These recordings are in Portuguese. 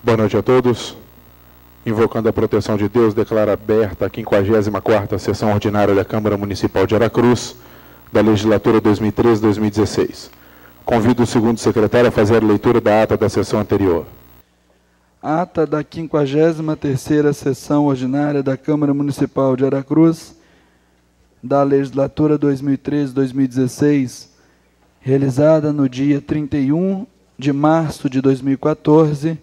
Boa noite a todos. Invocando a proteção de Deus, declaro aberta a 54ª sessão ordinária da Câmara Municipal de Aracruz, da legislatura 2013-2016. Convido o segundo secretário a fazer a leitura da ata da sessão anterior. Ata da 53ª sessão ordinária da Câmara Municipal de Aracruz, da legislatura 2013-2016, realizada no dia 31 de março de 2014,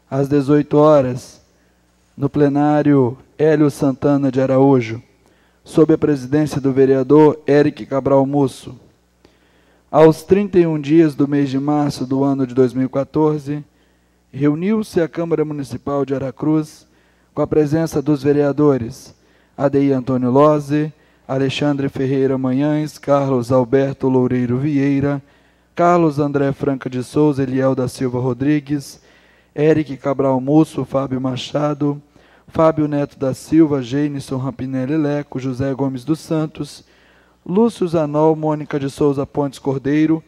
às 18 horas, no plenário Hélio Santana de Araújo, sob a presidência do vereador Eric Cabral Musso. Aos 31 dias do mês de março do ano de 2014, reuniu-se a Câmara Municipal de Aracruz com a presença dos vereadores Adeir Antônio Lozzi, Alexandre Ferreira Manhães, Carlos Alberto Loureiro Vieira, Carlos André Franca de Souza, Eliel da Silva Rodrigues, Eric Cabral Musso, Fábio Machado, Fábio Neto da Silva, Gênison Rampinelli Leco, José Gomes dos Santos, Lúcio Zanol, Mônica de Souza Pontes Cordeiro,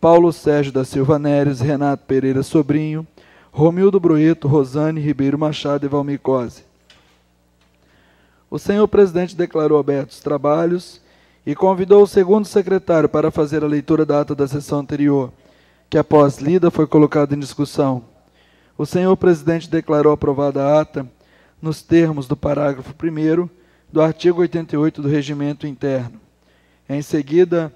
Paulo Sérgio da Silva Neres, Renato Pereira Sobrinho, Romildo Brueto, Rosane Ribeiro Machado e Valmir Cose. O senhor presidente declarou abertos os trabalhos e convidou o segundo secretário para fazer a leitura da ata da sessão anterior, que após lida foi colocada em discussão. O senhor presidente declarou aprovada a ata nos termos do parágrafo 1º do artigo 88 do Regimento Interno. Em seguida,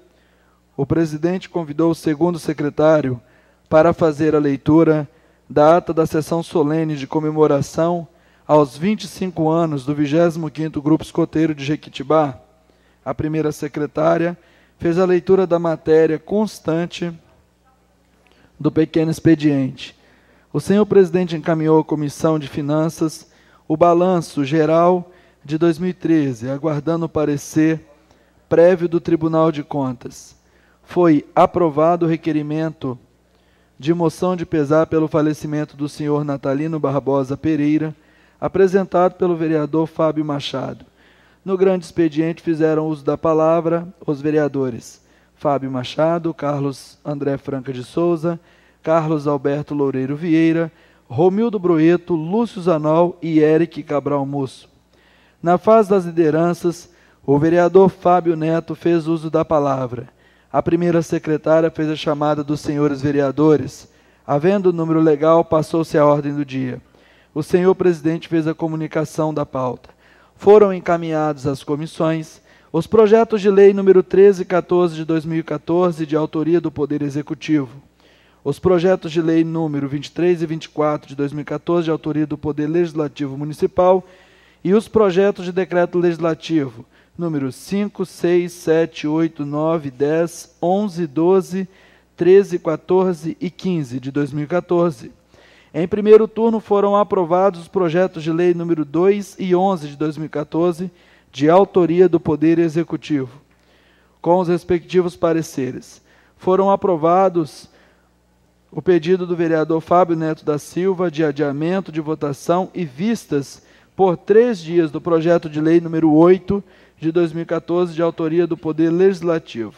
o presidente convidou o segundo secretário para fazer a leitura da ata da sessão solene de comemoração aos 25 anos do 25º Grupo Escoteiro de Jequitibá. A primeira secretária fez a leitura da matéria constante do pequeno expediente. O senhor presidente encaminhou à Comissão de Finanças o balanço geral de 2013, aguardando o parecer prévio do Tribunal de Contas. Foi aprovado o requerimento de moção de pesar pelo falecimento do senhor Natalino Barbosa Pereira, apresentado pelo vereador Fábio Machado. No grande expediente fizeram uso da palavra os vereadores Fábio Machado, Carlos André Franca de Souza, Carlos Alberto Loureiro Vieira, Romildo Brueto, Lúcio Zanol e Eric Cabral Musso. Na fase das lideranças, o vereador Fábio Neto fez uso da palavra. A primeira secretária fez a chamada dos senhores vereadores. Havendo o número legal, passou-se a ordem do dia. O senhor presidente fez a comunicação da pauta. Foram encaminhados às comissões os projetos de lei número 13 e 14 de 2014, de autoria do Poder Executivo. Os projetos de lei número 23 e 24 de 2014, de autoria do Poder Legislativo Municipal, e os projetos de decreto legislativo número 5, 6, 7, 8, 9, 10, 11, 12, 13, 14 e 15 de 2014. Em primeiro turno foram aprovados os projetos de lei número 2 e 11 de 2014, de autoria do Poder Executivo, com os respectivos pareceres. Foram aprovados o pedido do vereador Fábio Neto da Silva de adiamento de votação e vistas por 3 dias do projeto de lei número 8 de 2014, de autoria do Poder Legislativo.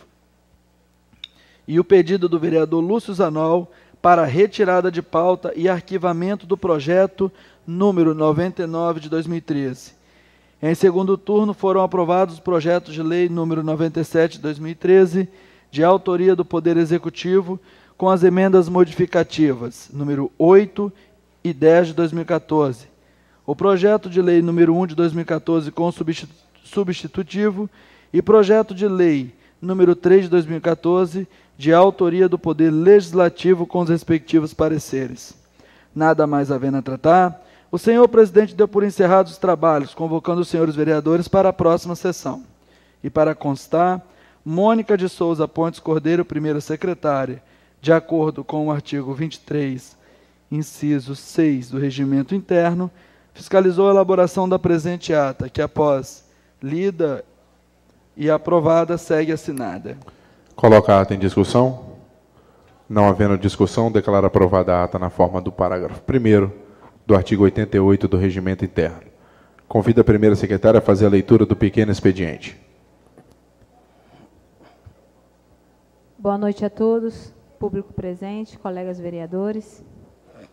E o pedido do vereador Lúcio Zanol para retirada de pauta e arquivamento do projeto número 99 de 2013. Em segundo turno foram aprovados os projetos de lei número 97 de 2013, de autoria do Poder Executivo, com as emendas modificativas, número 8 e 10 de 2014. O projeto de lei número 1 de 2014 com substitutivo e projeto de lei número 3 de 2014, de autoria do Poder Legislativo com os respectivos pareceres. Nada mais havendo a tratar, o senhor presidente deu por encerrados os trabalhos, convocando os senhores vereadores para a próxima sessão. E para constar, Mônica de Souza Pontes Cordeiro, primeira secretária, de acordo com o artigo 23, inciso 6 do Regimento Interno, fiscalizou a elaboração da presente ata, que após lida e aprovada, segue assinada. Coloca a ata em discussão. Não havendo discussão, declara aprovada a ata na forma do parágrafo 1º do artigo 88 do Regimento Interno. Convido a primeira secretária a fazer a leitura do pequeno expediente. Boa noite a todos, público presente, colegas vereadores.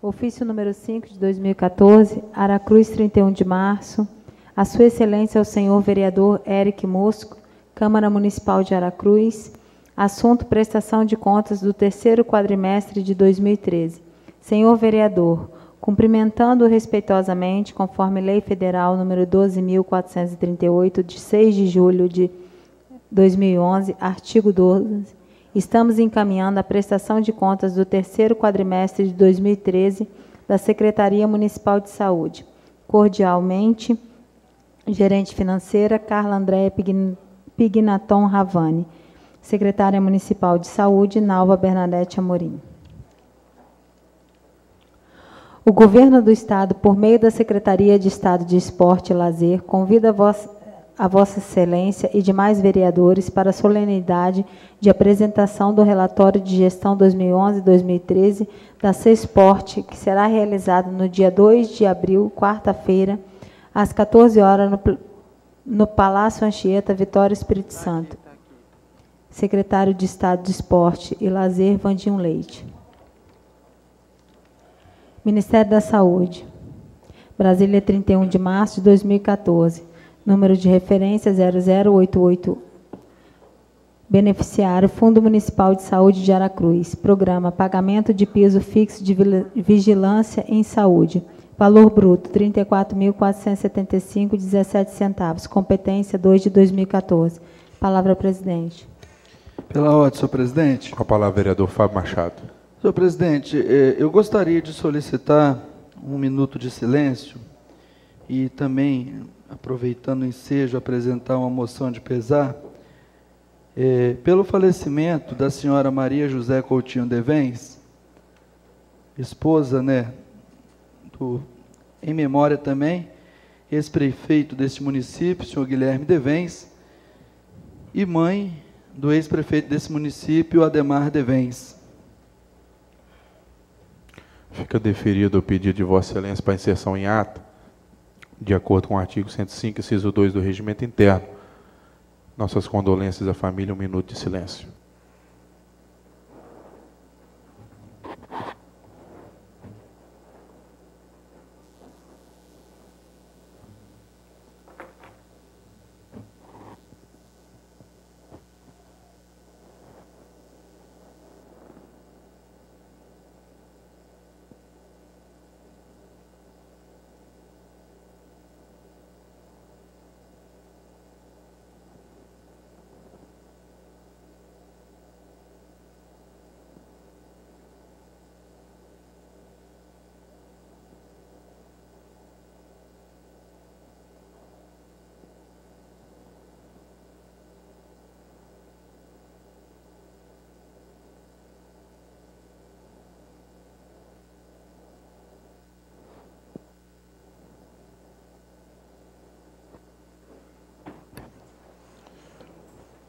Ofício número 5 de 2014, Aracruz, 31 de março. A Sua Excelência, o senhor vereador Eric Mosco, Câmara Municipal de Aracruz. Assunto: prestação de contas do terceiro quadrimestre de 2013. Senhor vereador, cumprimentando respeitosamente, conforme Lei Federal número 12.438, de 6 de julho de 2011, artigo 12, estamos encaminhando a prestação de contas do terceiro quadrimestre de 2013 da Secretaria Municipal de Saúde. Cordialmente, gerente financeira Carla Andréa Pignaton Ravani. Secretária Municipal de Saúde, Nalva Bernadette Amorim. O Governo do Estado, por meio da Secretaria de Estado de Esporte e Lazer, convida a Vossa Excelência e demais vereadores para a solenidade de apresentação do relatório de gestão 2011-2013 da CESPORT, que será realizado no dia 2 de abril, quarta-feira, às 14 horas, no Palácio Anchieta, Vitória, Espírito Santo. Secretário de Estado de Esporte e Lazer, Vandinho Leite. Ministério da Saúde. Brasília, 31 de março de 2014. Número de referência 0088. Beneficiário, Fundo Municipal de Saúde de Aracruz. Programa Pagamento de Piso Fixo de Vigilância em Saúde. Valor bruto, R$ 34.475,17. Competência 2 de 2014. Palavra, presidente. Pela ordem, senhor presidente. Com a palavra, vereador Fábio Machado. Senhor presidente, eu gostaria de solicitar um minuto de silêncio e também, aproveitando o ensejo, apresentar uma moção de pesar pelo falecimento da senhora Maria José Coutinho Devens, esposa, em memória também, ex-prefeito deste município, senhor Guilherme Devens, e mãe do ex-prefeito desse município, Ademar Devens. Fica deferido o pedido de Vossa Excelência para inserção em ata, de acordo com o artigo 105, inciso 2 do Regimento Interno. Nossas condolências à família, um minuto de silêncio.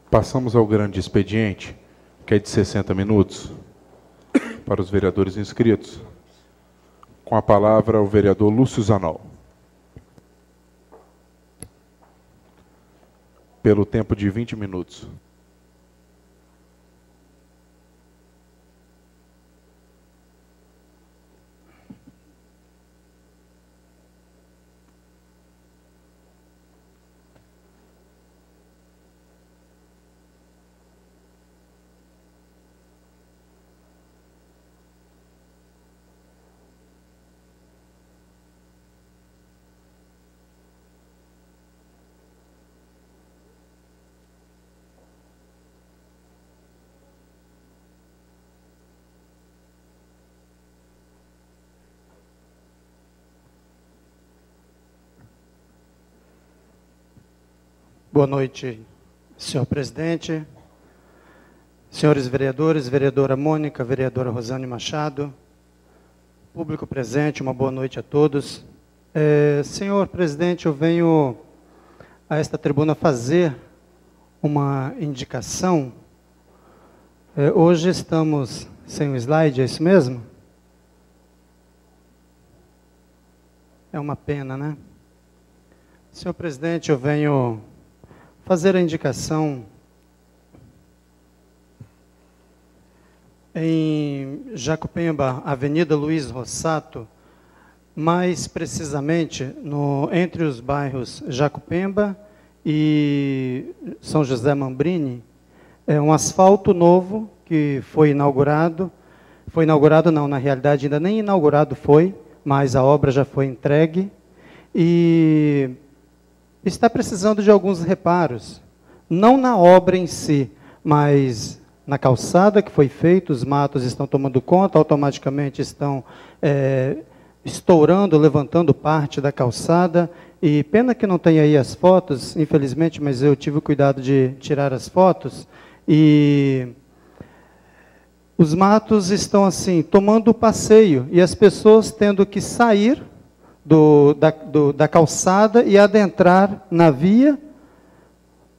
Passamos ao grande expediente, que é de 60 minutos, para os vereadores inscritos. Com a palavra, o vereador Lúcio Zanol. Pelo tempo de 20 minutos. Boa noite, senhor presidente, senhores vereadores, vereadora Mônica, vereadora Rosane Machado, público presente, uma boa noite a todos. Senhor presidente, eu venho a esta tribuna fazer uma indicação. Hoje estamos sem o slide, é isso mesmo? É uma pena, né? Senhor presidente, eu venho fazer a indicação em Jacupemba, Avenida Luiz Rossato, mais precisamente entre os bairros Jacupemba e São José Mambrini, é um asfalto novo que foi inaugurado. Foi inaugurado não, na realidade ainda nem inaugurado foi, mas a obra já foi entregue e está precisando de alguns reparos. Não na obra em si, mas na calçada que foi feita, os matos estão tomando conta, automaticamente estão estourando, levantando parte da calçada, e pena que não tem aí as fotos, infelizmente, mas eu tive o cuidado de tirar as fotos, e os matos estão assim, tomando o passeio, e as pessoas tendo que sair da calçada e adentrar na via,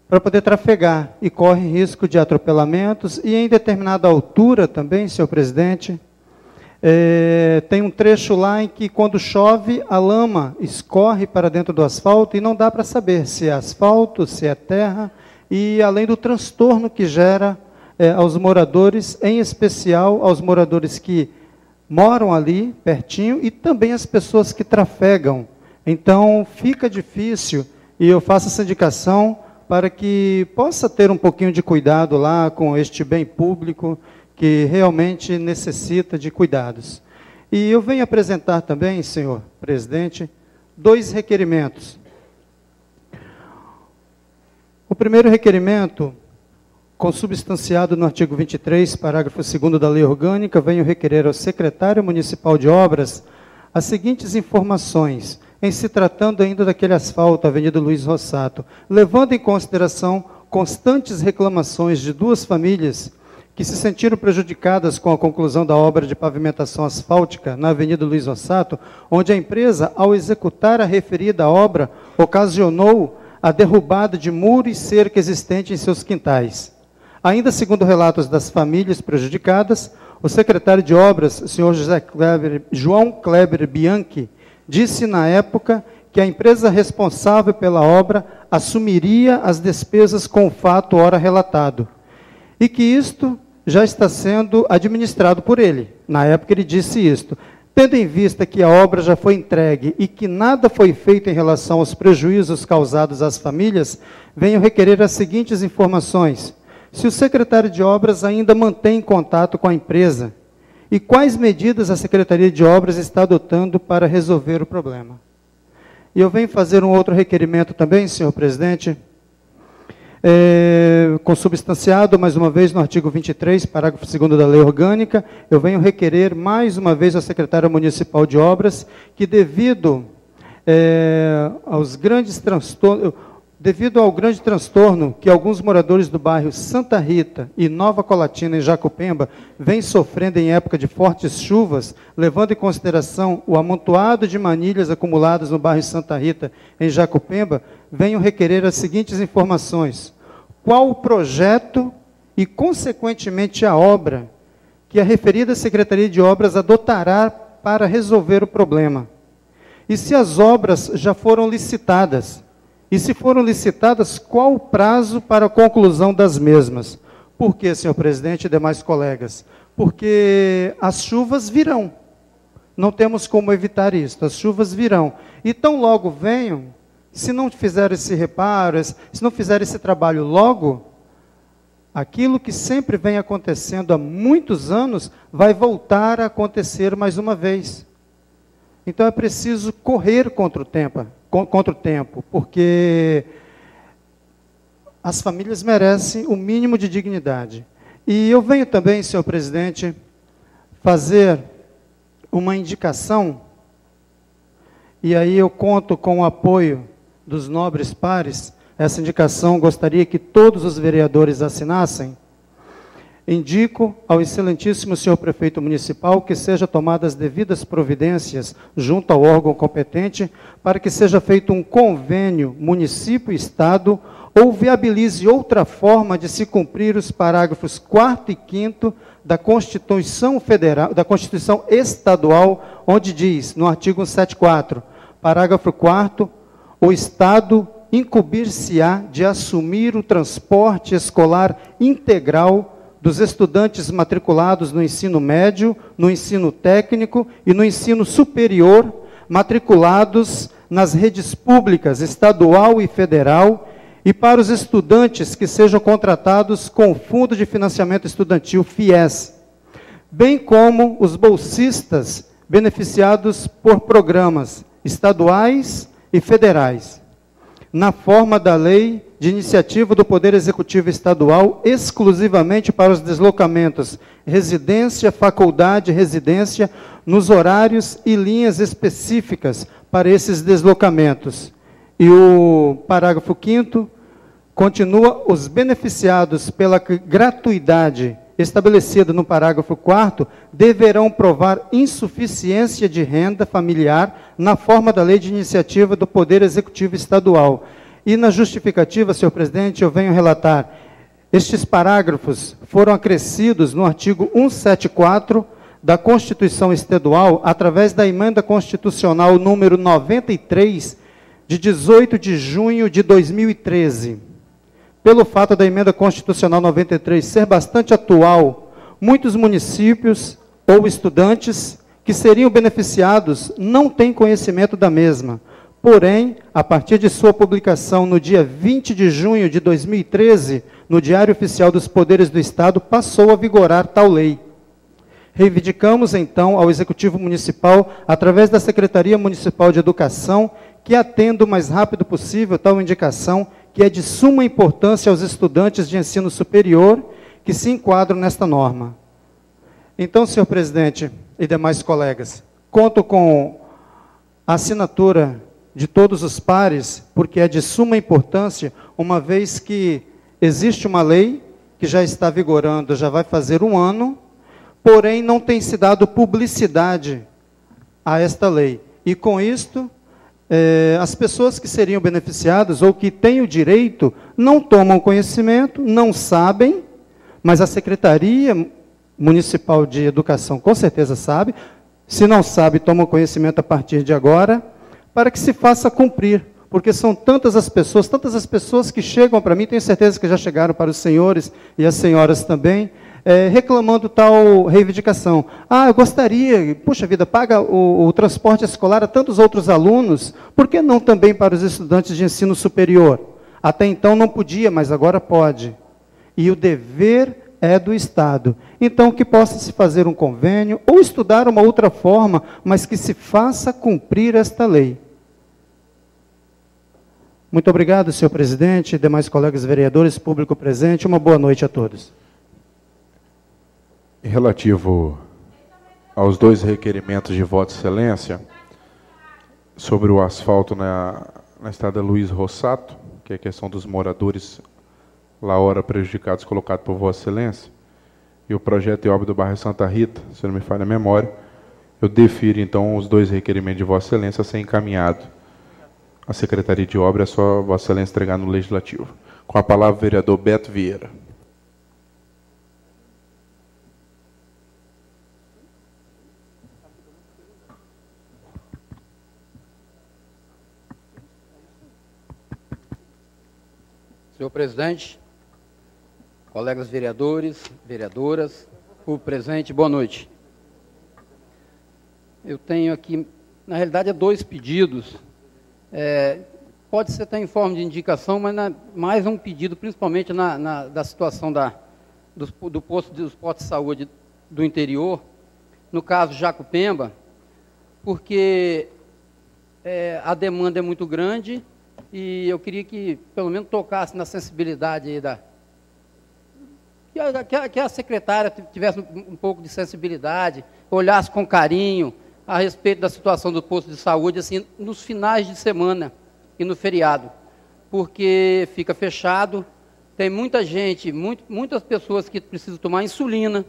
para poder trafegar, e corre risco de atropelamentos, e em determinada altura também, senhor presidente, tem um trecho lá em que quando chove, a lama escorre para dentro do asfalto, e não dá para saber se é asfalto, se é terra, e além do transtorno que gera aos moradores, em especial aos moradores que moram ali, pertinho, e também as pessoas que trafegam. Então, fica difícil, e eu faço essa indicação para que possa ter um pouquinho de cuidado lá com este bem público, que realmente necessita de cuidados. E eu venho apresentar também, senhor presidente, 2 requerimentos. O primeiro requerimento, consubstanciado no artigo 23, parágrafo 2º da Lei Orgânica, venho requerer ao secretário municipal de obras as seguintes informações, em se tratando ainda daquele asfalto, Avenida Luiz Rossato, levando em consideração constantes reclamações de 2 famílias que se sentiram prejudicadas com a conclusão da obra de pavimentação asfáltica na Avenida Luiz Rossato, onde a empresa, ao executar a referida obra, ocasionou a derrubada de muro e cerca existente em seus quintais. Ainda segundo relatos das famílias prejudicadas, o secretário de obras, o senhor João Kleber Bianchi, disse na época que a empresa responsável pela obra assumiria as despesas com o fato ora relatado, e que isto já está sendo administrado por ele. Na época ele disse isto. Tendo em vista que a obra já foi entregue e que nada foi feito em relação aos prejuízos causados às famílias, venho requerer as seguintes informações. Se o secretário de obras ainda mantém contato com a empresa, e quais medidas a Secretaria de Obras está adotando para resolver o problema. E eu venho fazer um outro requerimento também, senhor presidente, consubstanciado, mais uma vez, no artigo 23, parágrafo 2º da Lei Orgânica, eu venho requerer, mais uma vez, ao secretário municipal de obras, que devido ao grande transtorno que alguns moradores do bairro Santa Rita e Nova Colatina, em Jacupemba, vêm sofrendo em época de fortes chuvas, levando em consideração o amontoado de manilhas acumuladas no bairro Santa Rita, em Jacupemba, venho requerer as seguintes informações. Qual o projeto e, consequentemente, a obra que a referida Secretaria de Obras adotará para resolver o problema? E se as obras já foram licitadas? E se foram licitadas, qual o prazo para a conclusão das mesmas? Por quê, senhor presidente e demais colegas? Porque as chuvas virão. Não temos como evitar isso. As chuvas virão. E tão logo venham, se não fizer esse reparo, se não fizer esse trabalho logo, aquilo que sempre vem acontecendo há muitos anos, vai voltar a acontecer mais uma vez. Então é preciso correr contra o tempo, porque as famílias merecem o mínimo de dignidade. E eu venho também, senhor presidente, fazer uma indicação, e aí eu conto com o apoio dos nobres pares. Essa indicação gostaria que todos os vereadores assinassem. Indico ao excelentíssimo senhor prefeito municipal que seja tomadas devidas providências junto ao órgão competente para que seja feito um convênio município e estado ou viabilize outra forma de se cumprir os parágrafos 4º e 5º da Constituição Federal, da Constituição Estadual, onde diz, no artigo 174, parágrafo 4º, o Estado incumbir-se-á de assumir o transporte escolar integral dos estudantes matriculados no ensino médio, no ensino técnico e no ensino superior, matriculados nas redes públicas, estadual e federal, e para os estudantes que sejam contratados com o Fundo de Financiamento Estudantil, FIES, bem como os bolsistas beneficiados por programas estaduais e federais, na forma da Lei de Iniciativa do Poder Executivo Estadual, exclusivamente para os deslocamentos residência, faculdade, residência, nos horários e linhas específicas para esses deslocamentos. E o parágrafo 5º continua: os beneficiados pela gratuidade estabelecida no parágrafo 4º deverão provar insuficiência de renda familiar na forma da Lei de Iniciativa do Poder Executivo Estadual. E na justificativa, senhor presidente, eu venho relatar, estes parágrafos foram acrescidos no artigo 174 da Constituição Estadual, através da emenda constitucional número 93, de 18 de junho de 2013. Pelo fato da emenda constitucional 93 ser bastante atual, muitos municípios ou estudantes que seriam beneficiados não têm conhecimento da mesma. Porém, a partir de sua publicação no dia 20 de junho de 2013, no Diário Oficial dos Poderes do Estado, passou a vigorar tal lei. Reivindicamos, então, ao Executivo Municipal, através da Secretaria Municipal de Educação, que atenda o mais rápido possível tal indicação, que é de suma importância aos estudantes de ensino superior que se enquadram nesta norma. Então, senhor presidente e demais colegas, conto com a assinatura de todos os pares, porque é de suma importância, uma vez que existe uma lei que já está vigorando, já vai fazer um ano, porém não tem se dado publicidade a esta lei. E com isto, as pessoas que seriam beneficiadas ou que têm o direito não tomam conhecimento, não sabem, mas a Secretaria Municipal de Educação com certeza sabe. Se não sabe, toma conhecimento a partir de agora, para que se faça cumprir, porque são tantas as pessoas que chegam para mim, tenho certeza que já chegaram para os senhores e as senhoras também, reclamando tal reivindicação. Eu gostaria, puxa vida, paga o transporte escolar a tantos outros alunos, por que não também para os estudantes de ensino superior? Até então não podia, mas agora pode. E o dever é do Estado. Então, que possa se fazer um convênio, ou estudar uma outra forma, mas que se faça cumprir esta lei. Muito obrigado, senhor presidente, demais colegas vereadores, público presente, uma boa noite a todos. Relativo aos dois requerimentos de voto de excelência, sobre o asfalto na estrada Luiz Rossato, que é a questão dos moradores lá hora prejudicados colocado por vossa excelência, e o projeto de obra do bairro Santa Rita, se não me falha a memória, eu defiro então os dois requerimentos de vossa excelência a ser encaminhado à Secretaria de Obra, é só vossa excelência entregar no Legislativo. Com a palavra o vereador Beto Vieira. Senhor presidente, colegas vereadores, vereadoras, público presente, boa noite. Eu tenho aqui, na realidade, dois pedidos. Pode ser até em forma de indicação, mas mais um pedido, principalmente da situação dos postos de saúde do interior, no caso Jacupemba, porque a demanda é muito grande e eu queria que, pelo menos, tocasse na sensibilidade aí que a secretária tivesse um pouco de sensibilidade, olhasse com carinho a respeito da situação do posto de saúde, assim, nos finais de semana e no feriado, porque fica fechado, tem muita gente, muitas pessoas que precisam tomar insulina,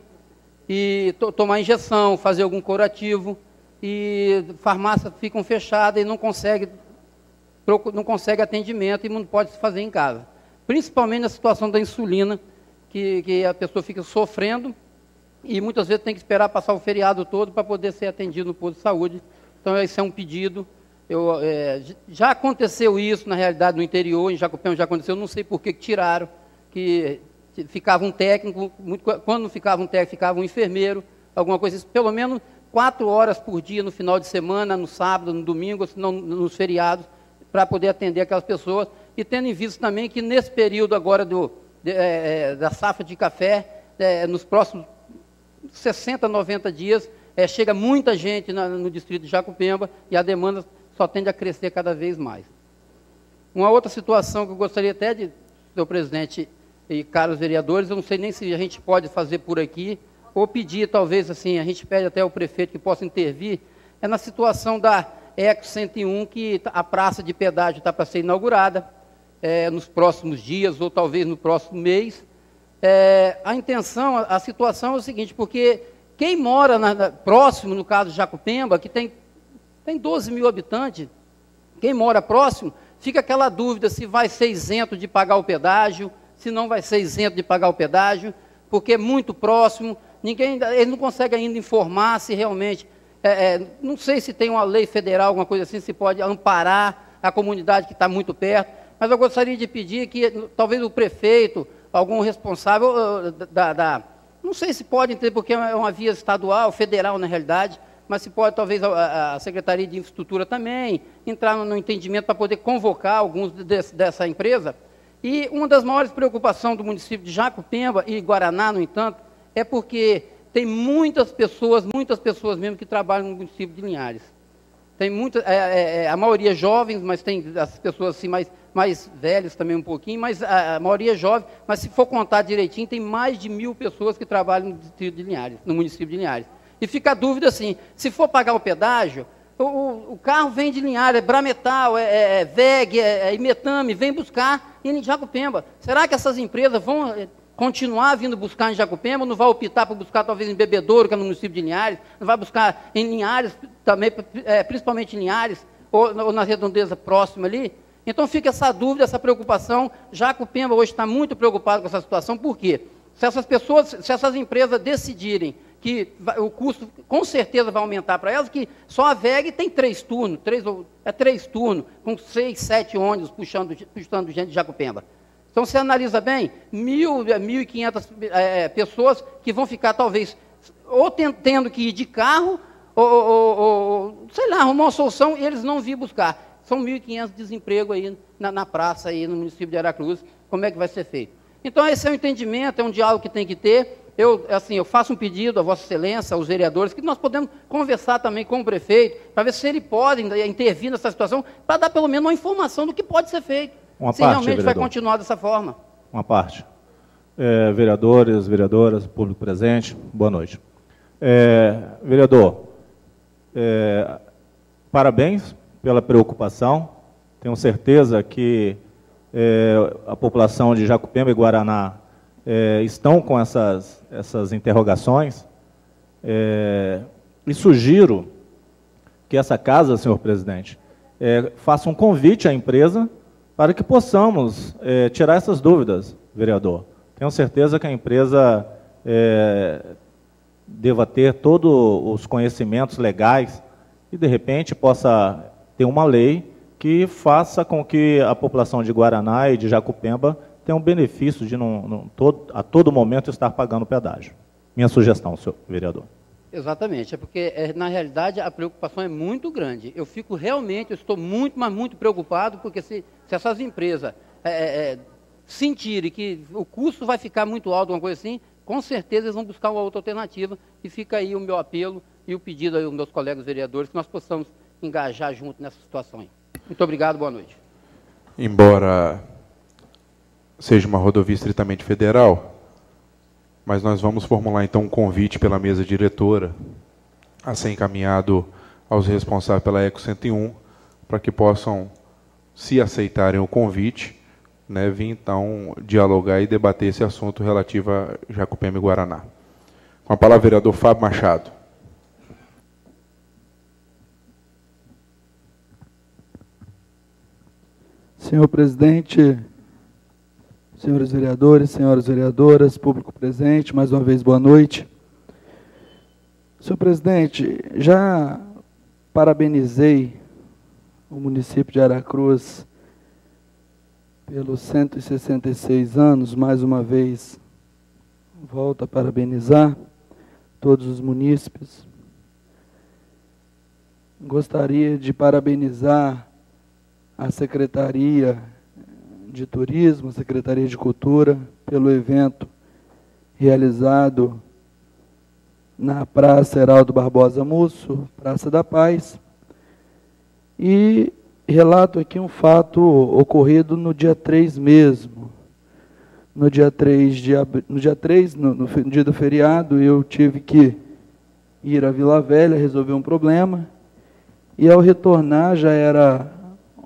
e tomar injeção, fazer algum curativo, e farmácias ficam fechadas e não consegue atendimento e não pode se fazer em casa. Principalmente na situação da insulina, que a pessoa fica sofrendo e muitas vezes tem que esperar passar o feriado todo para poder ser atendido no posto de saúde. Então, esse é um pedido. Já aconteceu isso, na realidade, no interior, em Jacupemba já aconteceu, não sei por que tiraram, que ficava um técnico, quando não ficava um técnico, ficava um enfermeiro, alguma coisa assim, pelo menos 4 horas por dia no final de semana, no sábado, no domingo, se não nos feriados, para poder atender aquelas pessoas, e tendo em vista também que nesse período agora da safra de café, nos próximos 60, 90 dias, chega muita gente no distrito de Jacupemba e a demanda só tende a crescer cada vez mais. Uma outra situação que eu gostaria até de, senhor presidente e caros vereadores, eu não sei nem se a gente pode fazer por aqui, ou pedir, talvez, assim, a gente pede até ao prefeito que possa intervir, é na situação da Eco 101, que a praça de pedágio está para ser inaugurada nos próximos dias, ou talvez no próximo mês. A intenção, a situação é o seguinte, porque quem mora próximo, no caso de Jacupemba, que tem 12 mil habitantes, quem mora próximo, fica aquela dúvida se vai ser isento de pagar o pedágio, se não vai ser isento de pagar o pedágio, porque é muito próximo, ele não consegue ainda informar se realmente, não sei se tem uma lei federal, alguma coisa assim, se pode amparar a comunidade que está muito perto, mas eu gostaria de pedir que talvez o prefeito, algum responsável não sei se pode ter, porque é uma via estadual, federal na realidade, mas se pode talvez a Secretaria de Infraestrutura também entrar no entendimento para poder convocar alguns dessa empresa. E uma das maiores preocupações do município de Jacupemba e Guaraná, no entanto, é porque tem muitas pessoas mesmo que trabalham no município de Linhares. Tem muitas, a maioria jovens, mas tem as pessoas assim mais velhas também um pouquinho, mas a maioria é jovem, mas se for contar direitinho, tem mais de 1.000 pessoas que trabalham no distrito de Linhares, no município de Linhares. E fica a dúvida assim, se for pagar o pedágio, o carro vem de Linhares, é Brametal, VEG, Imetame, vem buscar em Jacupemba. Será que essas empresas vão continuar vindo buscar em Jacupemba, não vai optar por buscar talvez em Bebedouro, que é no município de Linhares, não vai buscar em Linhares, também, principalmente em Linhares, ou na redondeza próxima ali? Então fica essa dúvida, essa preocupação. Jacupemba hoje está muito preocupado com essa situação, por quê? Se essas empresas decidirem que o custo com certeza vai aumentar para elas, que só a VEG tem 3 turnos, 3 turnos, com 6, 7 ônibus puxando gente de Jacupemba. Então, você analisa bem, 1.500 pessoas que vão ficar, talvez, ou tendo que ir de carro, ou sei lá, arrumar uma solução, e eles não vir buscar. São 1.500 desempregos aí na praça, aí no município de Aracruz. Como é que vai ser feito? Então, esse é um entendimento, é um diálogo que tem que ter. Eu faço um pedido a Vossa Excelência, aos vereadores, que nós podemos conversar também com o prefeito, para ver se ele pode intervir nessa situação, para dar pelo menos uma informação do que pode ser feito. Se realmente vai continuar dessa forma. Uma parte. Vereadores, vereadoras, público presente, boa noite. Vereador, parabéns pela preocupação. Tenho certeza que a população de Jacupemba e Guaraná estão com essas interrogações. E sugiro que essa casa, senhor presidente, faça um convite à empresa para que possamos tirar essas dúvidas, vereador. Tenho certeza que a empresa deva ter todos os conhecimentos legais e, de repente, possa ter uma lei que faça com que a população de Guaraná e de Jacupemba tenha um benefício de a todo momento estar pagando pedágio. Minha sugestão, senhor vereador. Exatamente, porque, na realidade, a preocupação é muito grande. Eu estou muito, mas muito preocupado, porque se essas empresas sentirem que o custo vai ficar muito alto, alguma coisa assim, com certeza eles vão buscar uma outra alternativa, e fica aí o meu apelo e o pedido aí aos meus colegas vereadores, que nós possamos engajar junto nessa situação aí. Muito obrigado, boa noite. Embora seja uma rodovia estritamente federal, mas nós vamos formular então um convite pela mesa diretora a ser encaminhado aos responsáveis pela Eco 101, para que possam, se aceitarem o convite, vir então dialogar e debater esse assunto relativo a Jacupemba e Guaraná. Com a palavra, o vereador Fábio Machado. Senhor presidente, senhores vereadores, senhoras vereadoras, público presente, mais uma vez, boa noite. Senhor presidente, já parabenizei o município de Aracruz pelos 166 anos, mais uma vez, volto a parabenizar todos os munícipes. Gostaria de parabenizar a Secretaria de Turismo, a Secretaria de Cultura, pelo evento realizado na Praça Heraldo Barbosa Musso, Praça da Paz. E relato aqui um fato ocorrido no dia 3 mesmo. No dia 3, no dia do feriado, eu tive que ir à Vila Velha, resolver um problema. E ao retornar, já era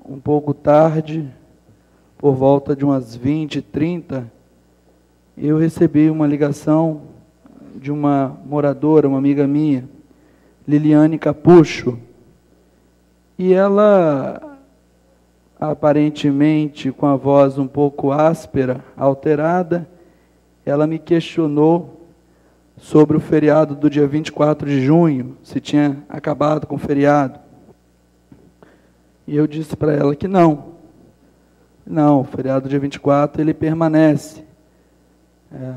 um pouco tarde, por volta de umas 20h30, eu recebi uma ligação de uma moradora, uma amiga minha, Liliane Capucho, e ela, aparentemente com a voz um pouco áspera, alterada, ela me questionou sobre o feriado do dia 24 de junho, se tinha acabado com o feriado. E eu disse para ela que não. Não, o feriado do dia 24 ele permanece.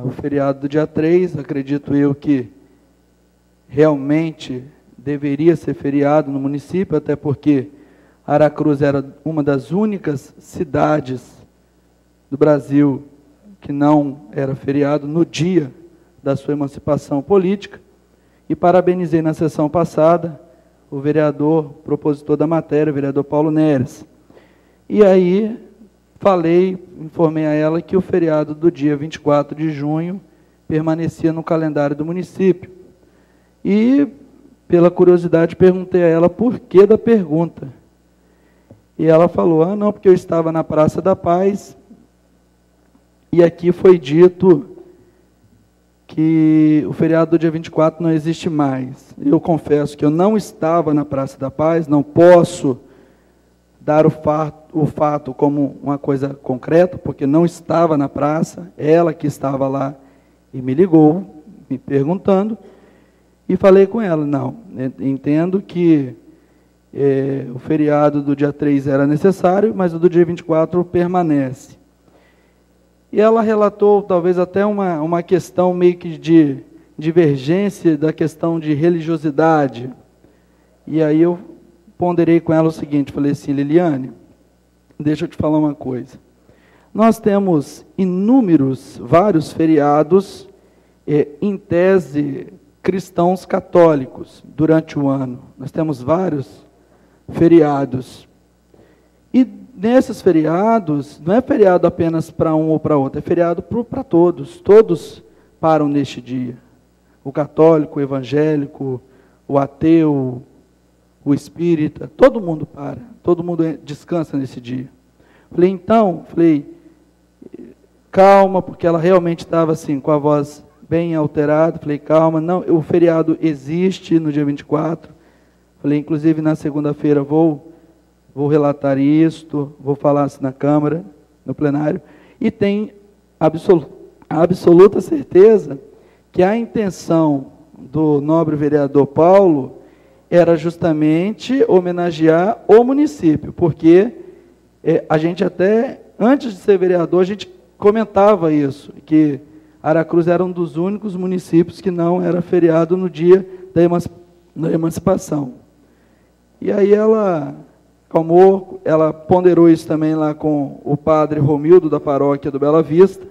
O feriado do dia 3, acredito eu que realmente deveria ser feriado no município, até porque Aracruz era uma das únicas cidades do Brasil que não era feriado no dia da sua emancipação política. E parabenizei na sessão passada o vereador propositor da matéria, o vereador Paulo Neres. E aí informei a ela que o feriado do dia 24 de junho permanecia no calendário do município. E, pela curiosidade, perguntei a ela por que da pergunta. E ela falou, não, porque eu estava na Praça da Paz, e aqui foi dito que o feriado do dia 24 não existe mais. Eu confesso que eu não estava na Praça da Paz, não posso dar o fato como uma coisa concreta, porque não estava na praça, ela que estava lá e me ligou, me perguntando, e falei com ela, não, entendo que o feriado do dia 3 era necessário, mas o do dia 24 permanece. E ela relatou talvez até uma questão meio que de divergência da questão de religiosidade. E aí eu ponderei com ela o seguinte, falei assim, Liliane, deixa eu te falar uma coisa. Nós temos vários feriados, em tese, cristãos católicos, durante o ano. Nós temos vários feriados. E nesses feriados, não é feriado apenas para um ou para outro, é feriado para todos. Todos param neste dia. O católico, o evangélico, o ateu, o espírita, todo mundo para, todo mundo descansa nesse dia. Falei, calma, porque ela realmente estava assim, com a voz bem alterada. Falei, calma, não, o feriado existe no dia 24. Falei, inclusive na segunda-feira vou relatar isto, vou falar assim na Câmara, no plenário, e tem absoluta certeza que a intenção do nobre vereador Paulo era justamente homenagear o município, porque a gente até, antes de ser vereador, a gente comentava isso, que Aracruz era um dos únicos municípios que não era feriado no dia da emancipação. E aí ela acalmou, ela ponderou isso também lá com o padre Romildo, da paróquia do Bela Vista,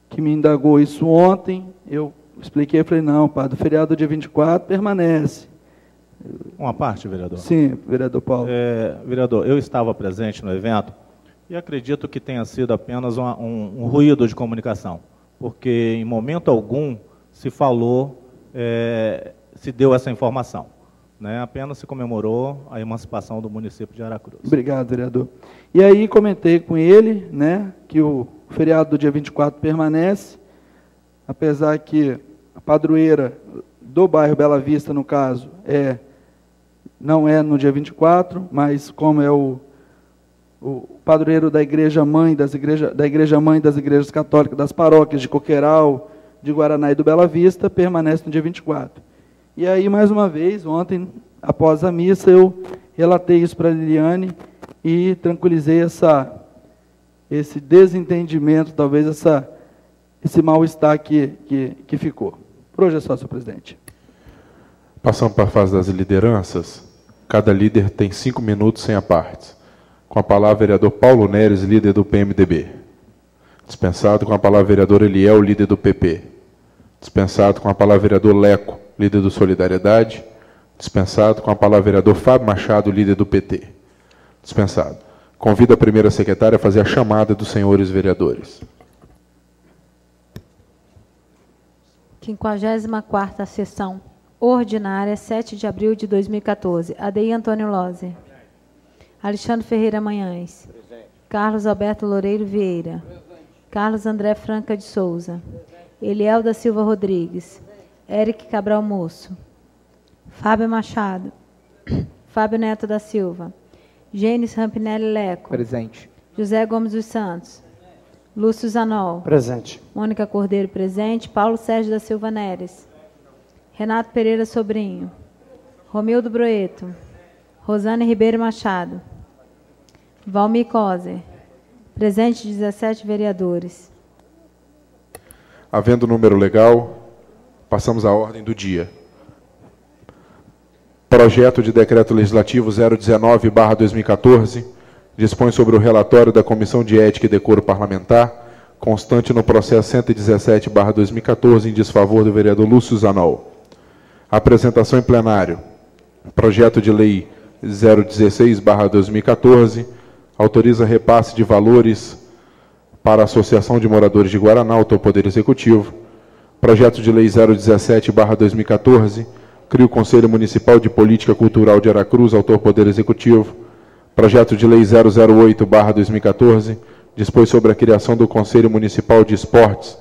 que me indagou isso ontem. Eu expliquei, falei, não, padre, o feriado dia 24 permanece. Uma parte, vereador? Sim, vereador Paulo. Vereador, eu estava presente no evento e acredito que tenha sido apenas um ruído de comunicação, porque em momento algum se falou, se deu essa informação. Apenas se comemorou a emancipação do município de Aracruz. Obrigado, vereador. E aí comentei com ele, que o feriado do dia 24 permanece, apesar que a padroeira do bairro Bela Vista, no caso, não é no dia 24, mas como é o padroeiro da igreja mãe das igrejas católicas, das paróquias de Coqueiral, de Guaraná e do Bela Vista, permanece no dia 24. E aí, mais uma vez, ontem, após a missa, eu relatei isso para a Liliane e tranquilizei esse desentendimento, talvez esse mal-estar que ficou. Por hoje é só, senhor presidente. Passando para a fase das lideranças, cada líder tem 5 minutos sem apartes. Com a palavra, vereador Paulo Neres, líder do PMDB. Dispensado com a palavra, vereador Eliel, líder do PP. Dispensado com a palavra, vereador Leco, líder do Solidariedade. Dispensado com a palavra, vereador Fábio Machado, líder do PT. Dispensado. Convido a primeira secretária a fazer a chamada dos senhores vereadores. 54ª sessão ordinária, 7 de abril de 2014. ADI Antônio Lose. Alexandre Ferreira Manhães. Presente. Carlos Alberto Loureiro Vieira. Presente. Carlos André Franca de Souza. Eliel da Silva Rodrigues. Eric Cabral Moço. Fábio Machado. Fábio Neto da Silva. Gênesis Rampinelli Leco. Presente. José Gomes dos Santos. Lúcio Zanol. Presente. Mônica Cordeiro, presente. Paulo Sérgio da Silva Neres. Renato Pereira Sobrinho. Romildo Broeto. Rosane Ribeiro Machado. Valmir Coser. Presente 17 vereadores. Havendo número legal, passamos à ordem do dia. Projeto de Decreto Legislativo 019/2014 dispõe sobre o relatório da Comissão de Ética e Decoro Parlamentar, constante no processo 117/2014, em desfavor do vereador Lúcio Zanol. Apresentação em plenário. Projeto de Lei 016/2014 autoriza repasse de valores para a Associação de Moradores de Guaraná, autor Poder Executivo. Projeto de Lei 017/2014 cria o Conselho Municipal de Política Cultural de Aracruz, autor Poder Executivo. Projeto de Lei 008/2014 dispõe sobre a criação do Conselho Municipal de Esportes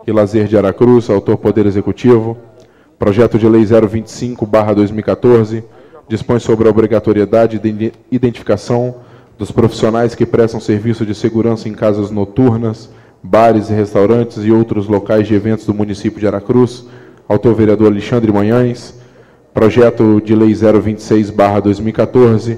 e Lazer de Aracruz, autor Poder Executivo. Projeto de Lei 025/2014 dispõe sobre a obrigatoriedade de identificação dos profissionais que prestam serviço de segurança em casas noturnas, bares e restaurantes e outros locais de eventos do município de Aracruz, autor vereador Alexandre Manhães. Projeto de Lei 026/2014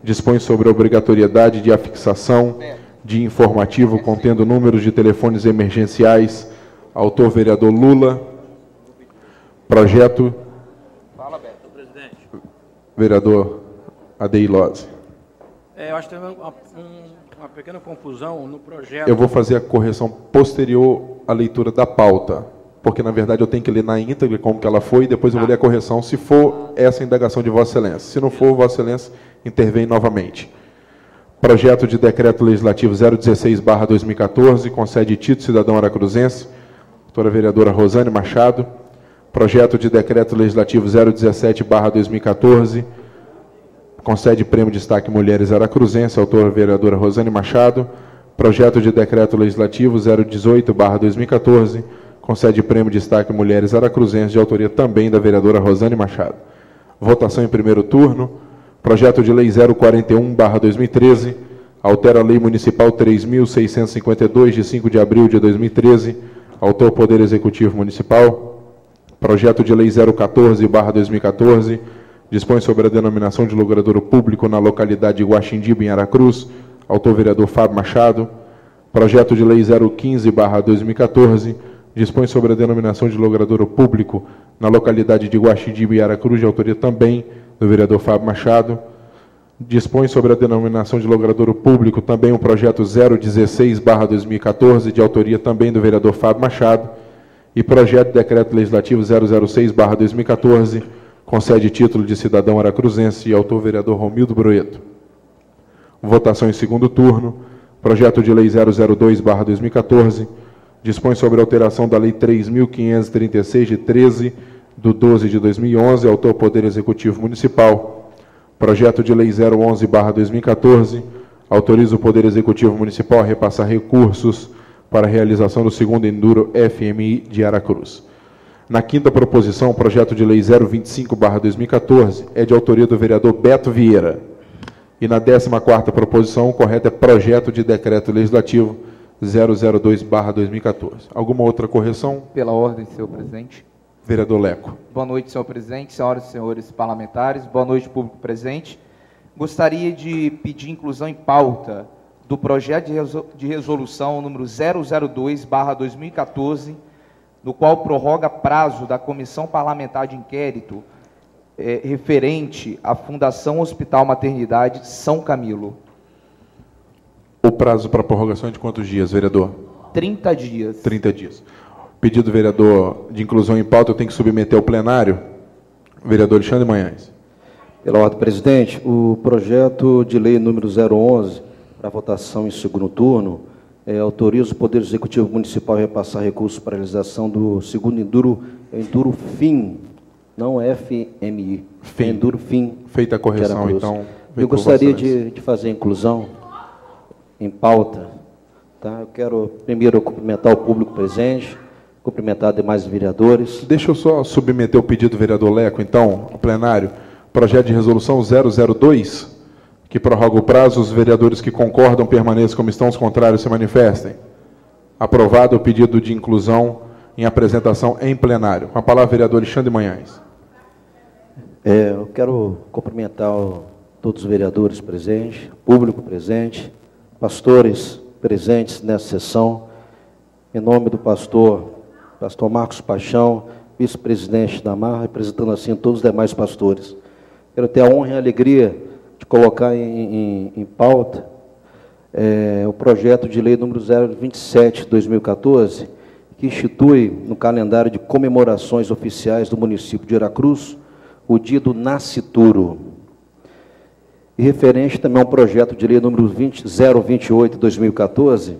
dispõe sobre a obrigatoriedade de afixação de informativo contendo números de telefones emergenciais, autor vereador Lula. Projeto, vereador ADI Lose. Eu acho que tem uma pequena confusão no projeto. Eu vou fazer a correção posterior à leitura da pauta, porque, na verdade, eu tenho que ler na íntegra como que ela foi, e depois eu vou ler a correção, se for essa indagação de Vossa Excelência. Se não for, Vossa Excelência intervém novamente. Projeto de Decreto Legislativo 016/2014, concede título cidadão aracruzense, doutora vereadora Rosane Machado. Projeto de Decreto Legislativo 017/2014, concede prêmio destaque Mulheres Aracruzense, autora vereadora Rosane Machado. Projeto de Decreto Legislativo 018/2014, concede prêmio destaque Mulheres Aracruzenses, de autoria também da vereadora Rosane Machado. Votação em primeiro turno. Projeto de Lei 041/2013, altera a Lei Municipal 3.652, de 5 de abril de 2013, autor Poder Executivo Municipal. Projeto de Lei 014/2014, dispõe sobre a denominação de logradouro público na localidade de Guaxindiba, em Aracruz, autor vereador Fábio Machado. Projeto de Lei 015/2014, dispõe sobre a denominação de logradouro público na localidade de Guaxindiba, em Aracruz, de autoria também do vereador Fábio Machado. Dispõe sobre a denominação de logradouro público também o projeto 016/2014, de autoria também do vereador Fábio Machado. E projeto de Decreto Legislativo 006/2014, concede título de cidadão aracruzense, e autor vereador Romildo Broeto. Votação em segundo turno. Projeto de Lei 002/2014, dispõe sobre a alteração da Lei 3.536, de 13/12/2011, autor Poder Executivo Municipal. Projeto de Lei 011/2014, autoriza o Poder Executivo Municipal a repassar recursos para a realização do segundo Enduro FMI de Aracruz. Na quinta proposição, o projeto de Lei 025/2014 é de autoria do vereador Beto Vieira. E na 14ª proposição, o correto é projeto de Decreto Legislativo 002/2014. Alguma outra correção? Pela ordem, senhor presidente. Vereador Leco. Boa noite, senhor presidente, senhoras e senhores parlamentares. Boa noite, público presente. Gostaria de pedir inclusão em pauta do projeto de resolução número 002/2014, no qual prorroga prazo da Comissão Parlamentar de Inquérito referente à Fundação Hospital Maternidade São Camilo. O prazo para prorrogação é de quantos dias, vereador? 30 dias. 30 dias. Pedido do vereador de inclusão em pauta, eu tenho que submeter ao plenário. Vereador Alexandre Manhães. Pela ordem, presidente, o projeto de lei número 011, para votação em segundo turno, autoriza o Poder Executivo Municipal a repassar recursos para a realização do segundo Enduro FIM, não FMI, FIM. Enduro FIM. Feita a correção, então. Eu gostaria de fazer a inclusão em pauta. Tá? Eu quero primeiro cumprimentar o público presente, cumprimentar demais vereadores. Deixa eu só submeter o pedido do vereador Leco, então, ao plenário. Projeto de resolução 002, que prorroga o prazo. Os vereadores que concordam permaneçam como estão, os contrários se manifestem. Aprovado o pedido de inclusão em apresentação em plenário. Com a palavra, vereador Alexandre Manhães. Eu quero cumprimentar todos os vereadores presentes, público presente, pastores presentes nessa sessão, em nome do pastor Marcos Paixão, vice-presidente da MAR, representando assim todos os demais pastores. Quero ter a honra e a alegria de colocar em pauta o projeto de lei número 027/2014, que institui no calendário de comemorações oficiais do município de Aracruz o dia do nascituro. E referente também ao projeto de lei número 028/2014,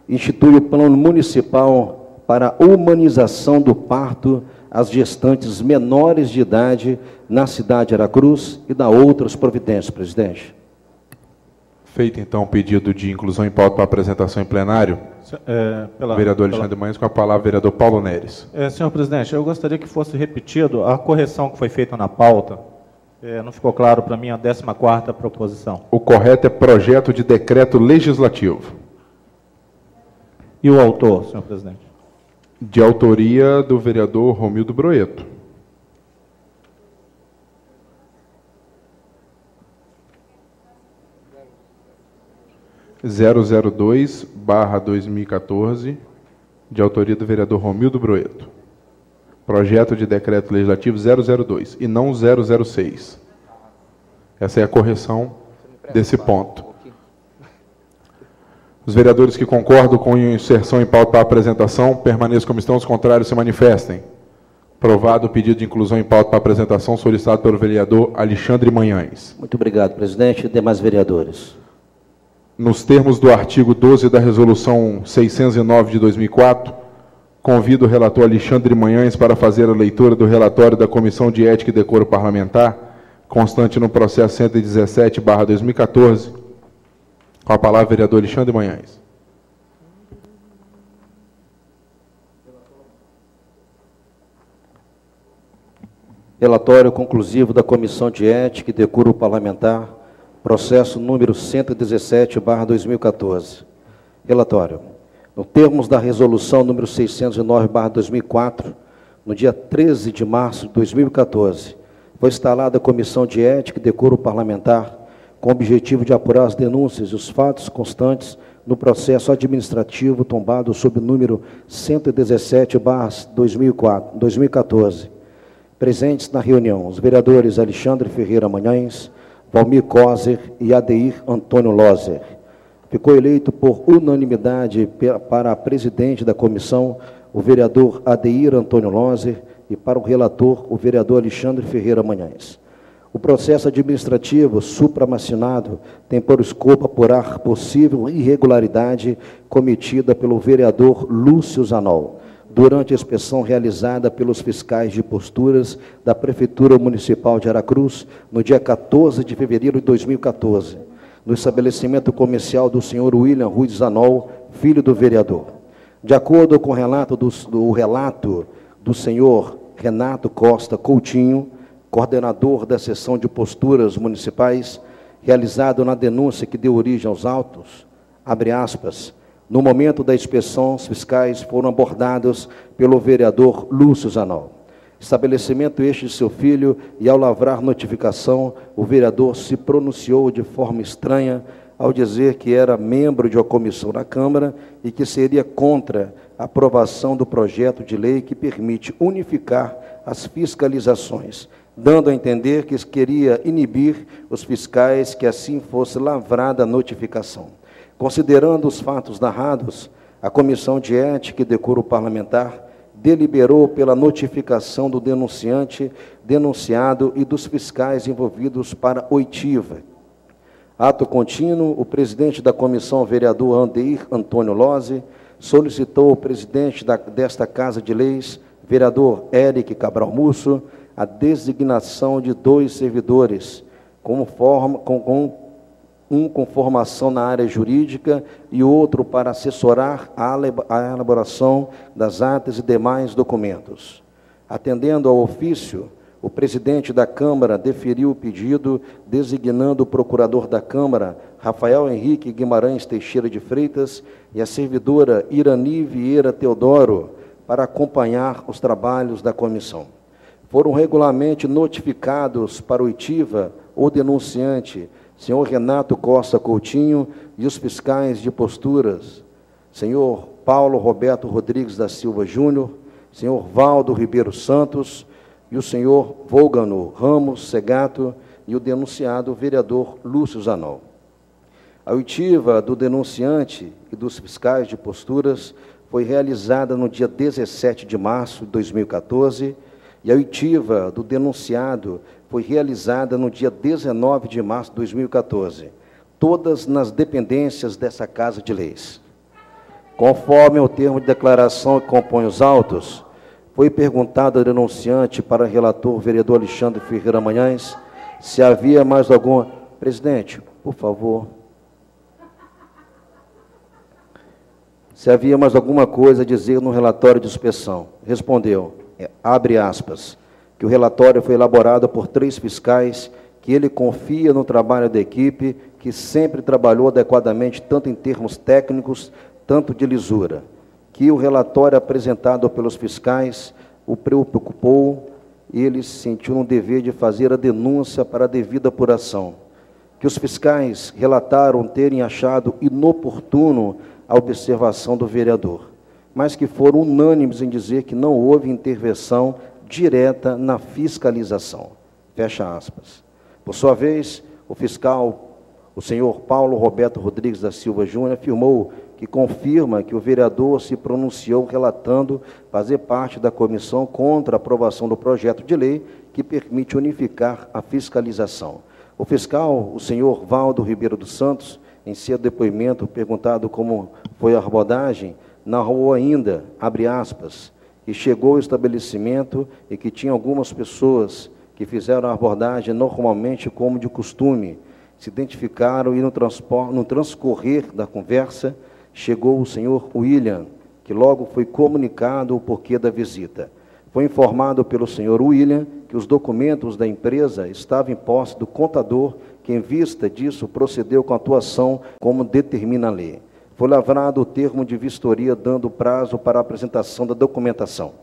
institui o plano municipal para a humanização do parto às gestantes menores de idade na cidade de Aracruz e dá outras providências, presidente. Feito, então, o pedido de inclusão em pauta para apresentação em plenário. Vereador Alexandre Manhães, com a palavra, vereador Paulo Neres. Senhor presidente, eu gostaria que fosse repetido a correção que foi feita na pauta. Não ficou claro para mim a 14ª proposição. O correto é projeto de decreto legislativo. E o autor, senhor presidente? De autoria do vereador Romildo Broeto. (002/2014), de autoria do vereador Romildo Broeto. Projeto de decreto legislativo 002, e não 006. Essa é a correção desse ponto. Os vereadores que concordam com a inserção em pauta para a apresentação, permaneçam como estão, os contrários se manifestem. Aprovado o pedido de inclusão em pauta para a apresentação solicitado pelo vereador Alexandre Manhães. Muito obrigado, presidente e demais vereadores. Nos termos do artigo 12 da Resolução 609 de 2004, convido o relator Alexandre Manhães para fazer a leitura do relatório da Comissão de Ética e Decoro Parlamentar, constante no processo 117/2014. Com a palavra, vereador Alexandre Manhães. Relatório conclusivo da Comissão de Ética e Decoro Parlamentar, processo número 117/2014. Relatório. No termos da resolução número 609/2004, no dia 13 de março de 2014, foi instalada a Comissão de Ética e Decoro Parlamentar, com o objetivo de apurar as denúncias e os fatos constantes no processo administrativo tombado sob o número 117/2014. Presentes na reunião, os vereadores Alexandre Ferreira Manhães, Valmir Coser e Adeir Antônio Loser. Ficou eleito por unanimidade para a presidente da comissão, o vereador Adeir Antônio Loser, e para o relator, o vereador Alexandre Ferreira Manhães. O processo administrativo supramassinado tem por escopo apurar possível irregularidade cometida pelo vereador Lúcio Zanol, durante a inspeção realizada pelos fiscais de posturas da Prefeitura Municipal de Aracruz, no dia 14 de fevereiro de 2014, no estabelecimento comercial do senhor William Ruiz Zanol, filho do vereador. De acordo com o relato do senhor Renato Costa Coutinho, coordenador da seção de posturas municipais, realizado na denúncia que deu origem aos autos, abre aspas, no momento da inspeção, os fiscais foram abordados pelo vereador Lúcio Zanol. Estabelecimento este de seu filho, e ao lavrar notificação, o vereador se pronunciou de forma estranha ao dizer que era membro de uma comissão na Câmara e que seria contra a aprovação do projeto de lei que permite unificar as fiscalizações, dando a entender que queria inibir os fiscais que assim fosse lavrada a notificação. Considerando os fatos narrados, a Comissão de Ética e Decoro Parlamentar deliberou pela notificação do denunciante, denunciado e dos fiscais envolvidos para oitiva. Ato contínuo, o presidente da comissão, vereador Adeir Antônio Lozzi, solicitou ao presidente desta Casa de Leis, vereador Éric Cabral Musso, a designação de 2 servidores, com formação na área jurídica e outro para assessorar a elaboração das atas e demais documentos. Atendendo ao ofício, o presidente da Câmara deferiu o pedido, designando o procurador da Câmara, Rafael Henrique Guimarães Teixeira de Freitas, e a servidora Irani Vieira Teodoro, para acompanhar os trabalhos da comissão. Foram regularmente notificados para oitiva o denunciante, senhor Renato Costa Coutinho, e os fiscais de posturas, senhor Paulo Roberto Rodrigues da Silva Júnior, senhor Valdo Ribeiro Santos, e o senhor Volgano Ramos Segato, e o denunciado, vereador Lúcio Zanol. A oitiva do denunciante e dos fiscais de posturas foi realizada no dia 17 de março de 2014, e a oitiva do denunciado foi realizada no dia 19 de março de 2014, todas nas dependências dessa Casa de Leis. Conforme o termo de declaração que compõe os autos, foi perguntado ao denunciante para o relator, vereador Alexandre Ferreira Manhães, se havia mais alguma... Presidente, por favor. Se havia mais alguma coisa a dizer no relatório de inspeção. Respondeu, abre aspas, que o relatório foi elaborado por 3 fiscais, que ele confia no trabalho da equipe, que sempre trabalhou adequadamente, tanto em termos técnicos, tanto de lisura. Que o relatório apresentado pelos fiscais o preocupou, ele se sentiu no dever de fazer a denúncia para a devida apuração. Que os fiscais relataram terem achado inoportuno a observação do vereador, mas que foram unânimes em dizer que não houve intervenção direta na fiscalização. Fecha aspas. Por sua vez, o fiscal, o senhor Paulo Roberto Rodrigues da Silva Júnior, afirmou que confirma que o vereador se pronunciou relatando fazer parte da comissão contra a aprovação do projeto de lei que permite unificar a fiscalização. O fiscal, o senhor Valdo Ribeiro dos Santos, em seu depoimento, perguntado como foi a abordagem, narrou ainda, abre aspas, que chegou ao estabelecimento e que tinha algumas pessoas que fizeram a abordagem normalmente como de costume, se identificaram e no transcorrer da conversa, chegou o senhor William, que logo foi comunicado o porquê da visita. Foi informado pelo senhor William que os documentos da empresa estavam em posse do contador, que em vista disso procedeu com a atuação como determina a lei. Foi lavrado o termo de vistoria, dando prazo para a apresentação da documentação.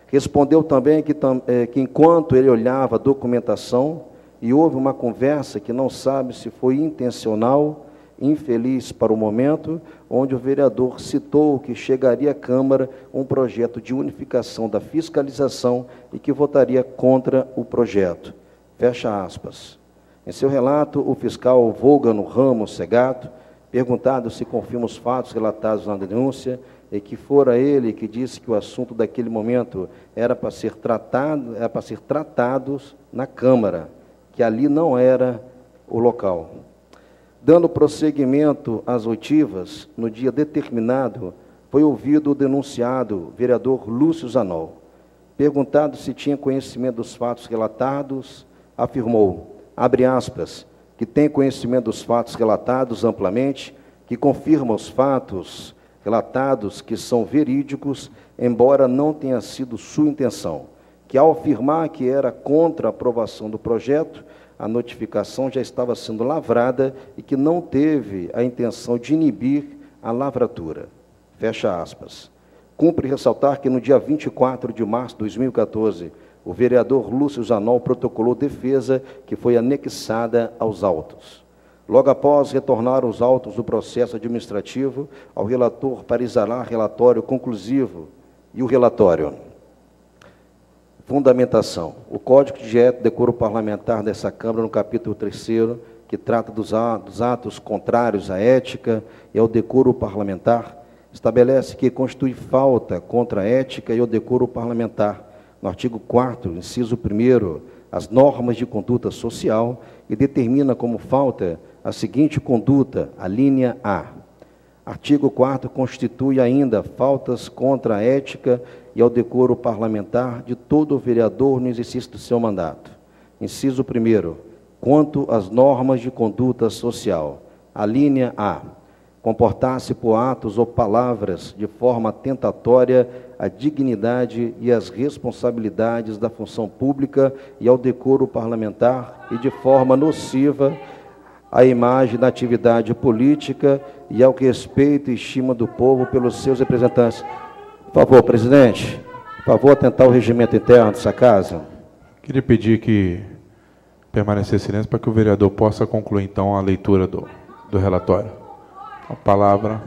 Respondeu também que enquanto ele olhava a documentação, e houve uma conversa que não sabe se foi intencional, infeliz para o momento, onde o vereador citou que chegaria à Câmara um projeto de unificação da fiscalização e que votaria contra o projeto. Fecha aspas. Em seu relato, o fiscal Volgano Ramos Segato, perguntado se confirma os fatos relatados na denúncia, e que fora ele que disse que o assunto daquele momento era para ser tratados na Câmara, que ali não era o local. Dando prosseguimento às oitivas, no dia determinado, foi ouvido o denunciado, vereador Lúcio Zanol. Perguntado se tinha conhecimento dos fatos relatados, afirmou, abre aspas, que tem conhecimento dos fatos relatados amplamente, que confirma os fatos relatados que são verídicos, embora não tenha sido sua intenção, que ao afirmar que era contra a aprovação do projeto, a notificação já estava sendo lavrada e que não teve a intenção de inibir a lavratura. Fecha aspas. Cumpre ressaltar que no dia 24 de março de 2014, o vereador Lúcio Zanol protocolou defesa que foi anexada aos autos. Logo após retornar os autos do processo administrativo ao relator para exalar relatório conclusivo. E o relatório. Fundamentação. O Código de Ética e Decoro Parlamentar dessa Câmara, no capítulo 3º, que trata dos atos contrários à ética e ao decoro parlamentar, estabelece que constitui falta contra a ética e o decoro parlamentar, no artigo 4º, inciso 1º, as normas de conduta social e determina como falta a seguinte conduta, a linha A. Artigo 4º constitui ainda faltas contra a ética e ao decoro parlamentar de todo vereador no exercício do seu mandato. Inciso 1º, quanto às normas de conduta social, a linha A. Comportar-se por atos ou palavras de forma tentatória à dignidade e às responsabilidades da função pública e ao decoro parlamentar e de forma nociva à imagem da atividade política e ao respeito e estima do povo pelos seus representantes. Por favor, presidente, por favor, atentar o regimento interno dessa casa. Queria pedir que permanecesse silêncio para que o vereador possa concluir, então, a leitura do relatório. A palavra.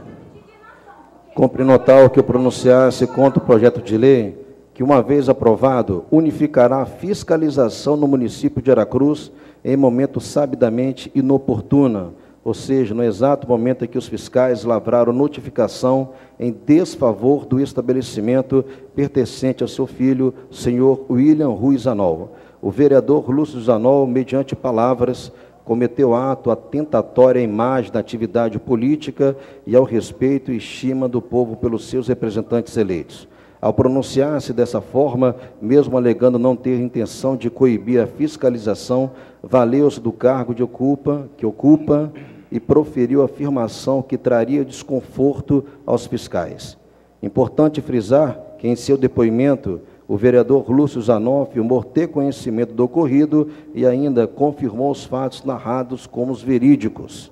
Cumpre notar que o pronunciar-se contra o projeto de lei, que, uma vez aprovado, unificará a fiscalização no município de Aracruz em momento sabidamente inoportuna, ou seja, no exato momento em que os fiscais lavraram notificação em desfavor do estabelecimento pertencente ao seu filho, senhor William Rui Zanol. O vereador Lúcio Zanol, mediante palavras, cometeu ato atentatório à imagem da atividade política e ao respeito e estima do povo pelos seus representantes eleitos. Ao pronunciar-se dessa forma, mesmo alegando não ter intenção de coibir a fiscalização, valeu-se do cargo que ocupa e proferiu afirmação que traria desconforto aos fiscais. Importante frisar que, em seu depoimento, o vereador Lúcio Zanol afirmou ter conhecimento do ocorrido e ainda confirmou os fatos narrados como os verídicos.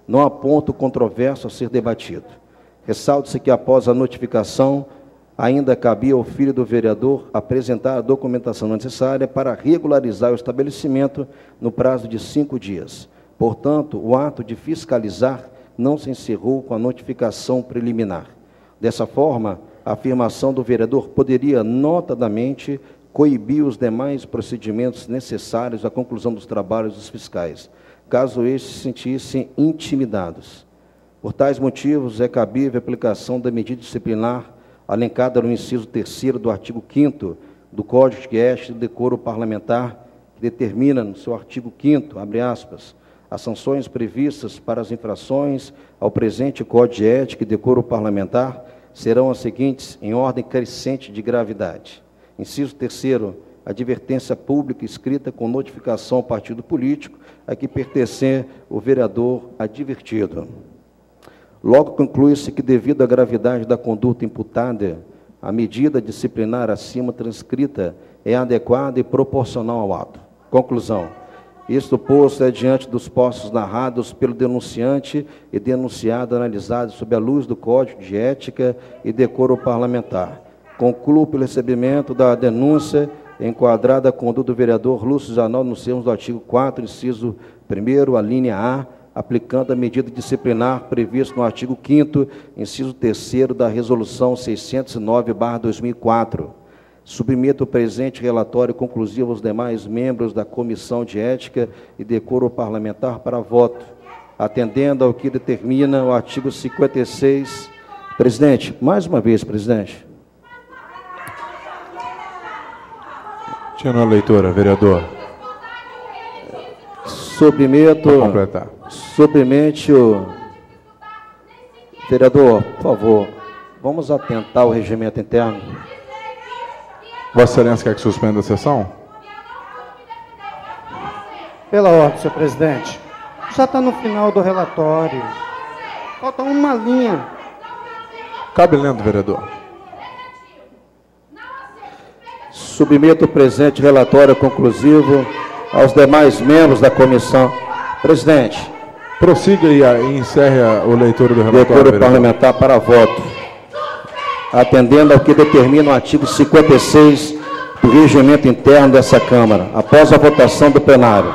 Não há ponto controverso a ser debatido. Ressalte-se que, após a notificação, ainda cabia ao filho do vereador apresentar a documentação necessária para regularizar o estabelecimento no prazo de 5 dias. Portanto, o ato de fiscalizar não se encerrou com a notificação preliminar. Dessa forma, a afirmação do vereador poderia, notadamente, coibir os demais procedimentos necessários à conclusão dos trabalhos dos fiscais, caso estes se sentissem intimidados. Por tais motivos, é cabível a aplicação da medida disciplinar alencada no inciso 3º do artigo 5º do Código de Ética e Decoro Parlamentar, que determina, no seu artigo 5º, abre aspas, as sanções previstas para as infrações ao presente Código de Ética e Decoro Parlamentar serão as seguintes, em ordem crescente de gravidade. Inciso 3º, advertência pública escrita com notificação ao partido político a que pertencer o vereador advertido. Logo conclui-se que, devido à gravidade da conduta imputada, a medida disciplinar acima transcrita é adequada e proporcional ao ato. Conclusão. Isto posto é diante dos postos narrados pelo denunciante e denunciado analisado sob a luz do Código de Ética e Decoro Parlamentar. Concluo pelo recebimento da denúncia enquadrada a conduta do vereador Lúcio Zanol nos termos do artigo 4º, inciso 1º, a linha A, aplicando a medida disciplinar prevista no artigo 5º, inciso 3º da Resolução 609/2004. Submeto o presente relatório conclusivo aos demais membros da Comissão de Ética e Decoro Parlamentar para voto, atendendo ao que determina o artigo 56. Presidente, mais uma vez, presidente. Continua a leitura, vereador. Submeto o... Vereador, por favor, vamos atentar ao regimento interno. Vossa Excelência quer que suspenda a sessão? Pela ordem, senhor presidente. Já está no final do relatório. Falta uma linha. Cabe lendo, vereador. Submeto o presente relatório conclusivo aos demais membros da comissão. Presidente. Prossiga e encerre o leitor do relatório. Decoro parlamentar para voto. Atendendo ao que determina o artigo 56 do regimento interno dessa Câmara, após a votação do plenário.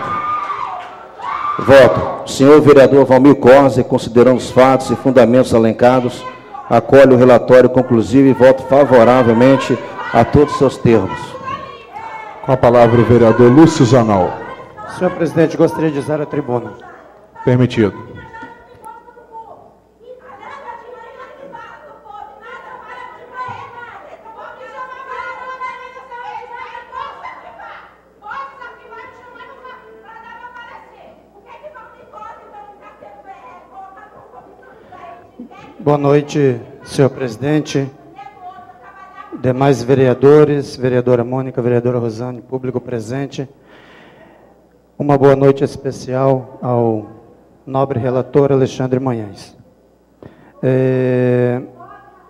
Voto. Senhor vereador Valmir Corse, considerando os fatos e fundamentos alencados, acolhe o relatório conclusivo e voto favoravelmente a todos os seus termos. Com a palavra o vereador Lúcio Zanol. Senhor presidente, gostaria de usar a tribuna. Permitido. Boa noite, senhor presidente, demais vereadores, vereadora Mônica, vereadora Rosane, público presente. Uma boa noite especial ao nobre relator Alexandre Manhães.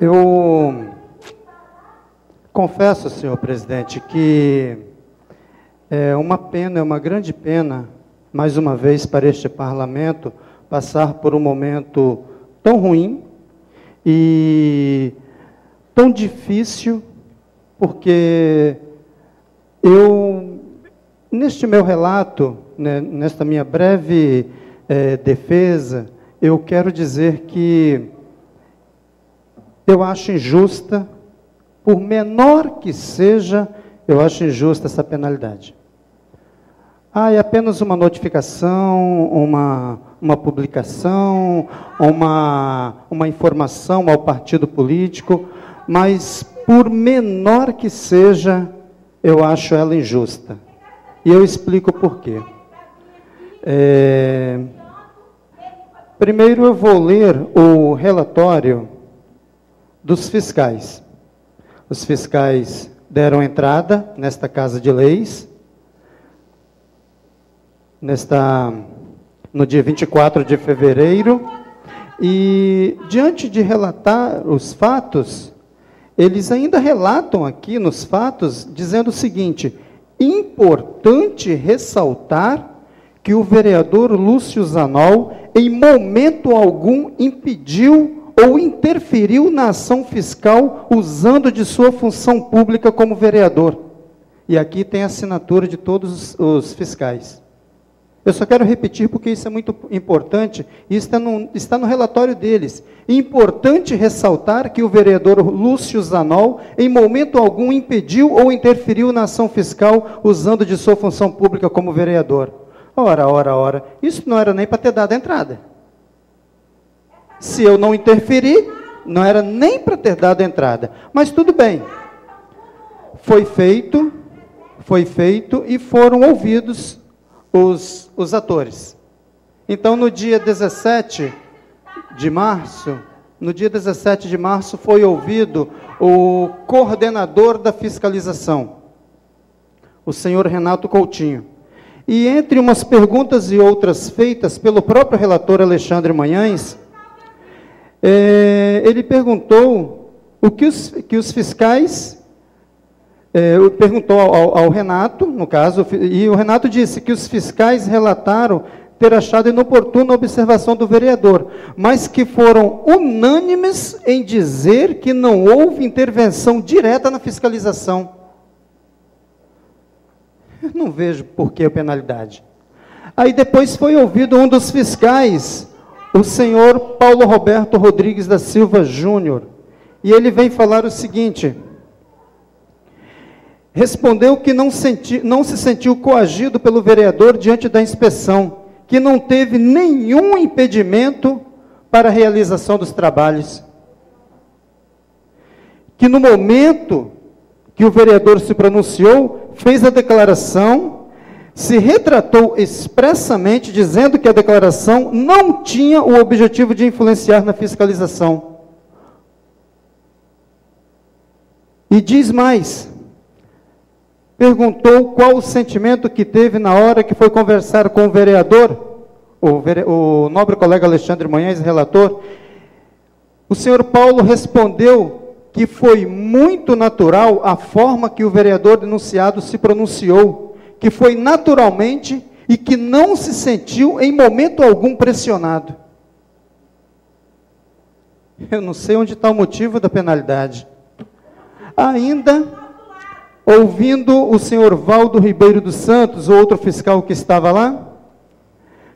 Eu confesso, senhor presidente, que é uma pena, é uma grande pena, mais uma vez para este parlamento, passar por um momento tão ruim e tão difícil, porque eu, neste meu relato, né, nesta minha breve defesa, eu quero dizer que eu acho injusta, por menor que seja, eu acho injusta essa penalidade. É apenas uma notificação, uma publicação, uma informação ao partido político, mas por menor que seja, eu acho ela injusta. E eu explico por quê. Primeiro eu vou ler o relatório dos fiscais. Os fiscais deram entrada nesta Casa de Leis, no dia 24 de fevereiro, e diante de relatar os fatos, eles ainda relatam aqui nos fatos, dizendo o seguinte: importante ressaltar que o vereador Lúcio Zanol, em momento algum, impediu ou interferiu na ação fiscal usando de sua função pública como vereador. E aqui tem a assinatura de todos os fiscais. Eu só quero repetir porque isso é muito importante, e está no relatório deles. Importante ressaltar que o vereador Lúcio Zanol, em momento algum, impediu ou interferiu na ação fiscal usando de sua função pública como vereador. Ora, isso não era nem para ter dado a entrada. Se eu não interferi, não era nem para ter dado a entrada. Mas tudo bem. Foi feito e foram ouvidos os atores. Então, no dia 17 de março, foi ouvido o coordenador da fiscalização, o senhor Renato Coutinho. E entre umas perguntas e outras feitas pelo próprio relator Alexandre Manhães, ele perguntou o que os fiscais... perguntou ao Renato, no caso, e o Renato disse que os fiscais relataram ter achado inoportuna a observação do vereador, mas que foram unânimes em dizer que não houve intervenção direta na fiscalização. Eu não vejo por que a penalidade. Aí depois foi ouvido um dos fiscais, o senhor Paulo Roberto Rodrigues da Silva Júnior, e ele vem falar o seguinte: respondeu que não se sentiu coagido pelo vereador diante da inspeção, que não teve nenhum impedimento para a realização dos trabalhos. Que no momento que o vereador se pronunciou, fez a declaração, se retratou expressamente, dizendo que a declaração não tinha o objetivo de influenciar na fiscalização. E diz mais: perguntou qual o sentimento que teve na hora que foi conversar com o vereador, o nobre colega Alexandre Manhães, relator. O senhor Paulo respondeu que foi muito natural a forma que o vereador denunciado se pronunciou, que foi naturalmente e que não se sentiu em momento algum pressionado. Eu não sei onde está o motivo da penalidade. Ainda, ouvindo o senhor Valdo Ribeiro dos Santos, o outro fiscal que estava lá,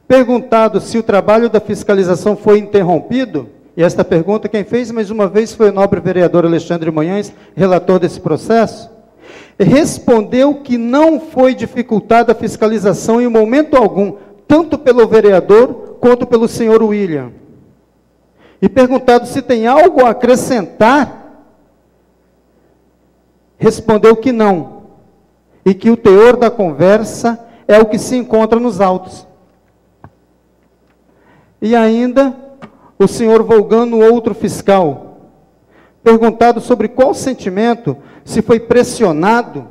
Perguntado se o trabalho da fiscalização foi interrompido, e esta pergunta quem fez mais uma vez foi o nobre vereador Alexandre Manhães, relator desse processo, respondeu que não foi dificultada a fiscalização em momento algum, tanto pelo vereador quanto pelo senhor William. E perguntado se tem algo a acrescentar, respondeu que não, e que o teor da conversa é o que se encontra nos autos. E ainda, o senhor Volgano, outro fiscal, perguntado sobre qual sentimento, se foi pressionado,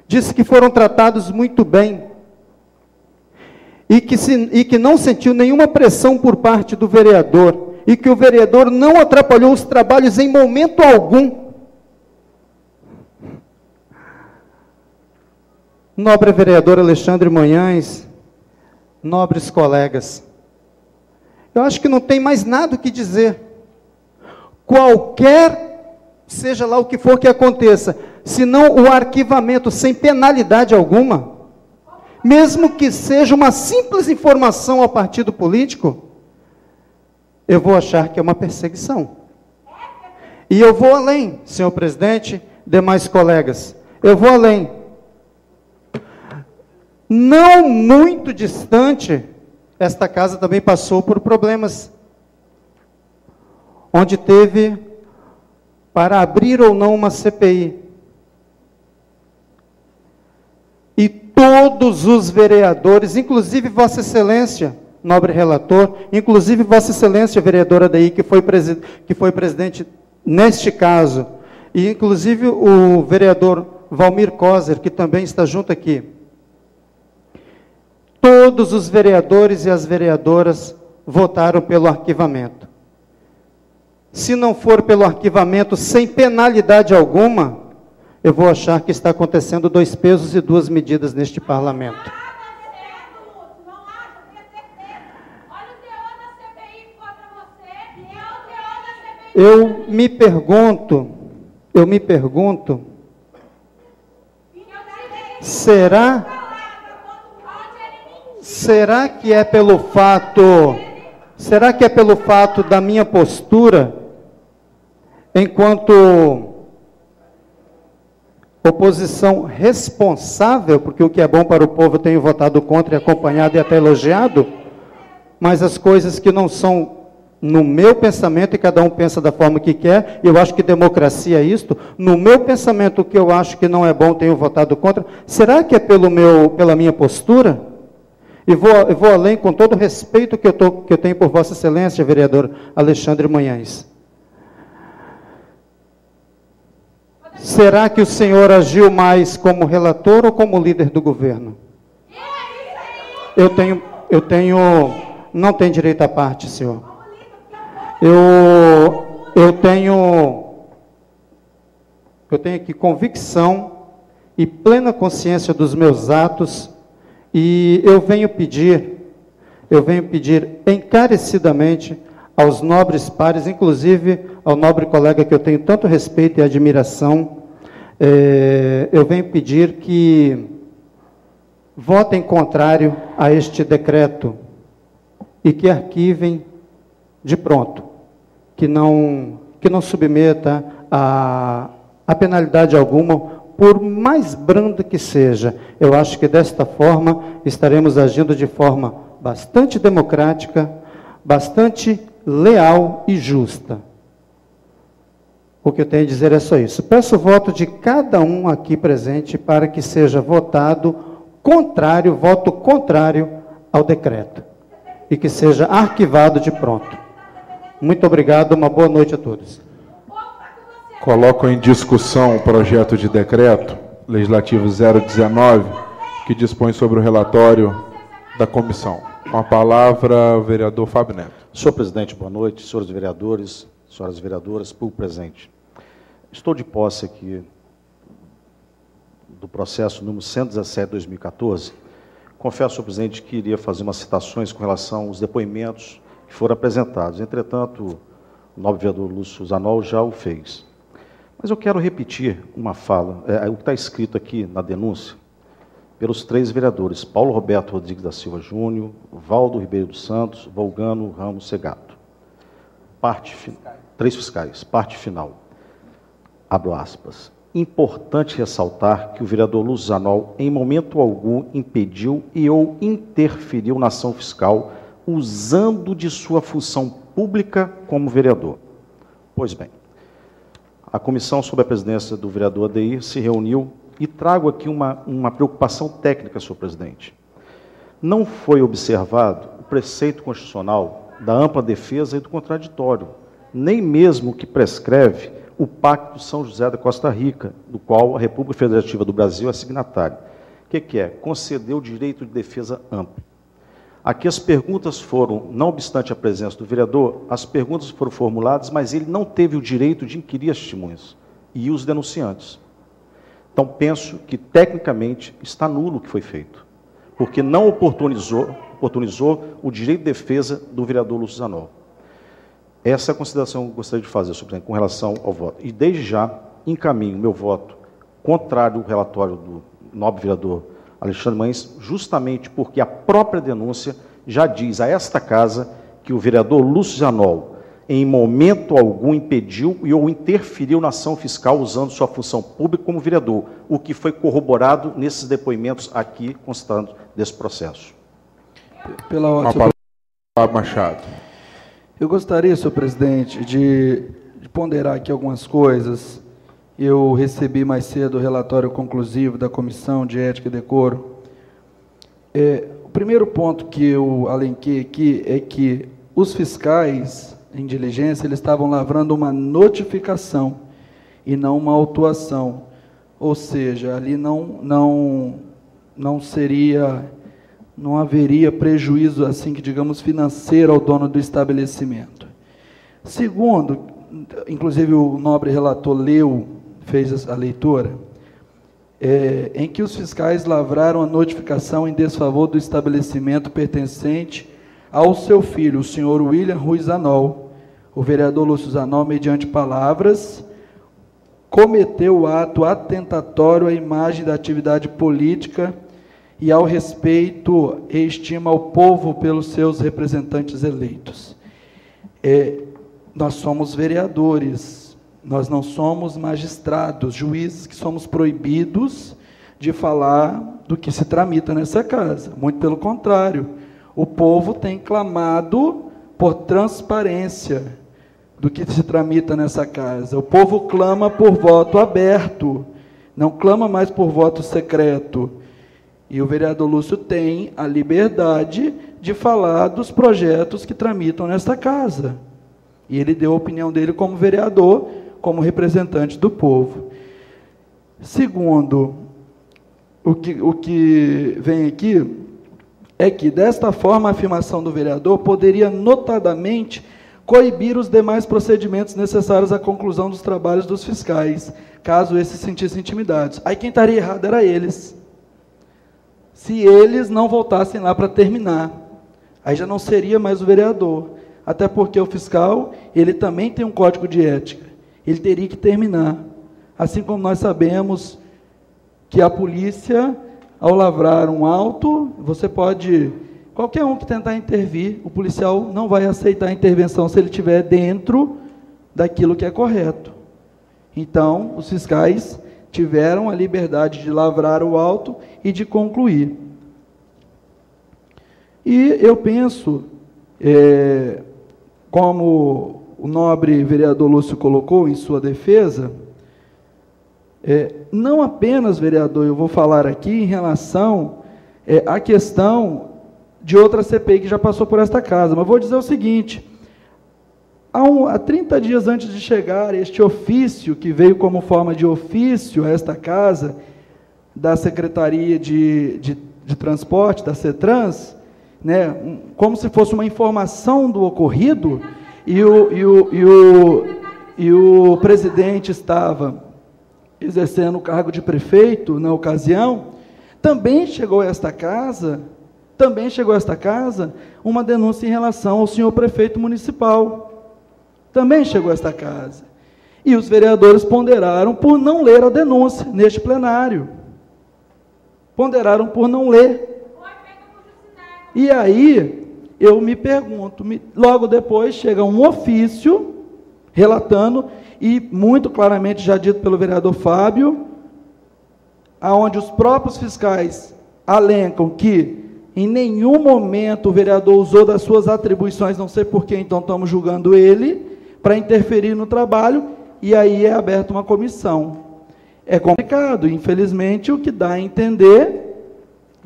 disse que foram tratados muito bem, e que não sentiu nenhuma pressão por parte do vereador, e que o vereador não atrapalhou os trabalhos em momento algum. Nobre vereador Alexandre Manhães, nobres colegas, eu acho que não tem mais nada o que dizer. Qualquer, seja lá o que for que aconteça, se não o arquivamento sem penalidade alguma, mesmo que seja uma simples informação ao partido político, eu vou achar que é uma perseguição. E eu vou além, senhor presidente, demais colegas, eu vou além. Não muito distante, esta casa também passou por problemas, onde teve para abrir ou não uma CPI. E todos os vereadores, inclusive Vossa Excelência, nobre relator, inclusive Vossa Excelência, vereadora daí, que foi presidente neste caso, e inclusive o vereador Valmir Coser, que também está junto aqui. Todos os vereadores e as vereadoras votaram pelo arquivamento. Se não for pelo arquivamento sem penalidade alguma, eu vou achar que está acontecendo 2 pesos e 2 medidas neste parlamento. Eu me pergunto, será que é pelo fato da minha postura enquanto oposição responsável, porque o que é bom para o povo eu tenho votado contra e acompanhado e até elogiado, mas as coisas que não são no meu pensamento, e cada um pensa da forma que quer, eu acho que democracia é isto, no meu pensamento o que eu acho que não é bom, tenho votado contra, será que é pela minha postura? E vou além, com todo o respeito que eu tenho por Vossa Excelência, vereador Alexandre Manhães. Será que o senhor agiu mais como relator ou como líder do governo? Não tem direito à parte, senhor. Eu tenho aqui convicção e plena consciência dos meus atos, e eu venho pedir encarecidamente aos nobres pares, inclusive ao nobre colega que eu tenho tanto respeito e admiração, eu venho pedir que votem contrário a este decreto e que arquivem de pronto, que não submeta a penalidade alguma, por mais branda que seja. Eu acho que desta forma estaremos agindo de forma bastante democrática, bastante leal e justa. O que eu tenho a dizer é só isso. Peço o voto de cada um aqui presente para que seja votado contrário, voto contrário ao decreto, e que seja arquivado de pronto. Muito obrigado, uma boa noite a todos. Coloco em discussão o projeto de decreto legislativo 019, que dispõe sobre o relatório da comissão. Com a palavra, o vereador Fábio Neto. Senhor presidente, boa noite. Senhores vereadores, senhoras vereadoras, público presente. Estou de posse aqui do processo número 117/2014. Confesso, senhor presidente, que iria fazer umas citações com relação aos depoimentos que foram apresentados. Entretanto, o nobre vereador Lúcio Zanol já o fez. Mas eu quero repetir uma fala, o que está escrito aqui na denúncia, pelos 3 vereadores, Paulo Roberto Rodrigues da Silva Júnior, Valdo Ribeiro dos Santos, Volgano Ramos Segato. 3 fiscais. Parte final. Abro aspas. Importante ressaltar que o vereador Lúcio Zanol, em momento algum, impediu e ou interferiu na ação fiscal, usando de sua função pública como vereador. Pois bem, a comissão sob a presidência do vereador Adeir se reuniu e trago aqui uma preocupação técnica, senhor presidente. Não foi observado o preceito constitucional da ampla defesa e do contraditório, nem mesmo o que prescreve o Pacto São José da Costa Rica, do qual a República Federativa do Brasil é signatária. O que é? Concedeu o direito de defesa amplo. Aqui as perguntas foram, não obstante a presença do vereador, as perguntas foram formuladas, mas ele não teve o direito de inquirir as testemunhas e os denunciantes. Então, penso que, tecnicamente, está nulo o que foi feito, porque não oportunizou o direito de defesa do vereador Lúcio Zanol. Essa é a consideração que eu gostaria de fazer, senhor presidente, com relação ao voto. E, desde já, encaminho meu voto contrário ao relatório do nobre vereador Alexandre Mães, justamente porque a própria denúncia já diz a esta casa que o vereador Lúcio Zanol, em momento algum, impediu e ou interferiu na ação fiscal usando sua função pública como vereador, o que foi corroborado nesses depoimentos aqui constados desse processo. Pela ordem, senhor Fábio Machado. Eu gostaria, senhor presidente, de ponderar aqui algumas coisas. Eu recebi mais cedo o relatório conclusivo da Comissão de Ética e Decoro. O primeiro ponto que eu alenquei aqui é que os fiscais em diligência, eles estavam lavrando uma notificação e não uma autuação. Ou seja, ali não haveria prejuízo, assim que digamos, financeiro ao dono do estabelecimento. Segundo, inclusive o nobre relator fez a leitura, em que os fiscais lavraram a notificação em desfavor do estabelecimento pertencente ao seu filho, o senhor William Ruiz Zanol. O vereador Lúcio Zanol, mediante palavras, cometeu o ato atentatório à imagem da atividade política e ao respeito e estima ao povo pelos seus representantes eleitos. Nós somos vereadores, nós não somos magistrados, juízes que somos proibidos de falar do que se tramita nessa casa. Muito pelo contrário, o povo tem clamado por transparência do que se tramita nessa casa. O povo clama por voto aberto, não clama mais por voto secreto. E o vereador Lúcio tem a liberdade de falar dos projetos que tramitam nesta casa. E ele deu a opinião dele como vereador, como representante do povo. Segundo, o que vem aqui é que, desta forma, a afirmação do vereador poderia, notadamente, coibir os demais procedimentos necessários à conclusão dos trabalhos dos fiscais, caso esses se sentissem intimidados. Aí quem estaria errado era eles. Se eles não voltassem lá para terminar, aí já não seria mais o vereador. Até porque o fiscal, ele também tem um código de ética. Ele teria que terminar. Assim como nós sabemos que a polícia, ao lavrar um auto, qualquer um que tentar intervir, o policial não vai aceitar a intervenção se ele estiver dentro daquilo que é correto. Então, os fiscais tiveram a liberdade de lavrar o auto e de concluir. E eu penso, como o nobre vereador Lúcio colocou em sua defesa, não apenas, vereador, eu vou falar aqui em relação à questão de outra CPI que já passou por esta casa, mas vou dizer o seguinte: há 30 dias antes de chegar este ofício, que veio como forma de ofício a esta casa, da Secretaria de Transporte, da CETRANS, como se fosse uma informação do ocorrido, e o presidente estava exercendo o cargo de prefeito na ocasião, também chegou a esta casa uma denúncia em relação ao senhor prefeito municipal. Também chegou a esta casa. E os vereadores ponderaram por não ler a denúncia neste plenário. ponderaram por não ler. E aí, eu me pergunto, logo depois chega um ofício relatando, e muito claramente já dito pelo vereador Fábio, aonde os próprios fiscais alencam que em nenhum momento o vereador usou das suas atribuições, não sei por que então estamos julgando ele, para interferir no trabalho, e aí é aberta uma comissão. É complicado, infelizmente, o que dá a entender,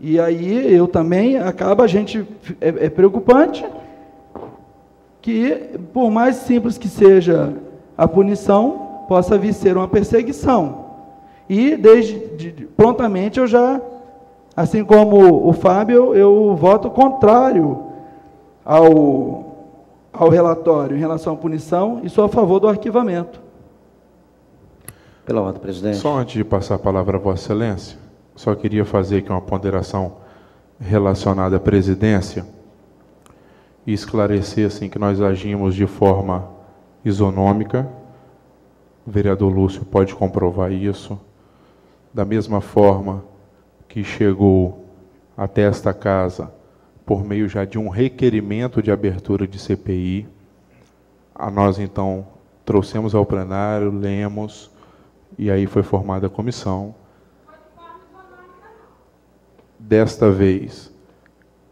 e aí eu também, a gente, é preocupante, que por mais simples que seja a punição, possa vir ser uma perseguição. E prontamente eu já, assim como o Fábio, eu voto contrário ao relatório em relação à punição e sou a favor do arquivamento. Pela ordem, presidente. Só antes de passar a palavra a Vossa Excelência, só queria fazer aqui uma ponderação relacionada à presidência e esclarecer assim, que nós agimos de forma isonômica. O vereador Lúcio pode comprovar isso. Da mesma forma que chegou até esta casa por meio já de um requerimento de abertura de CPI, nós então trouxemos ao plenário, lemos, e aí foi formada a comissão. Desta vez,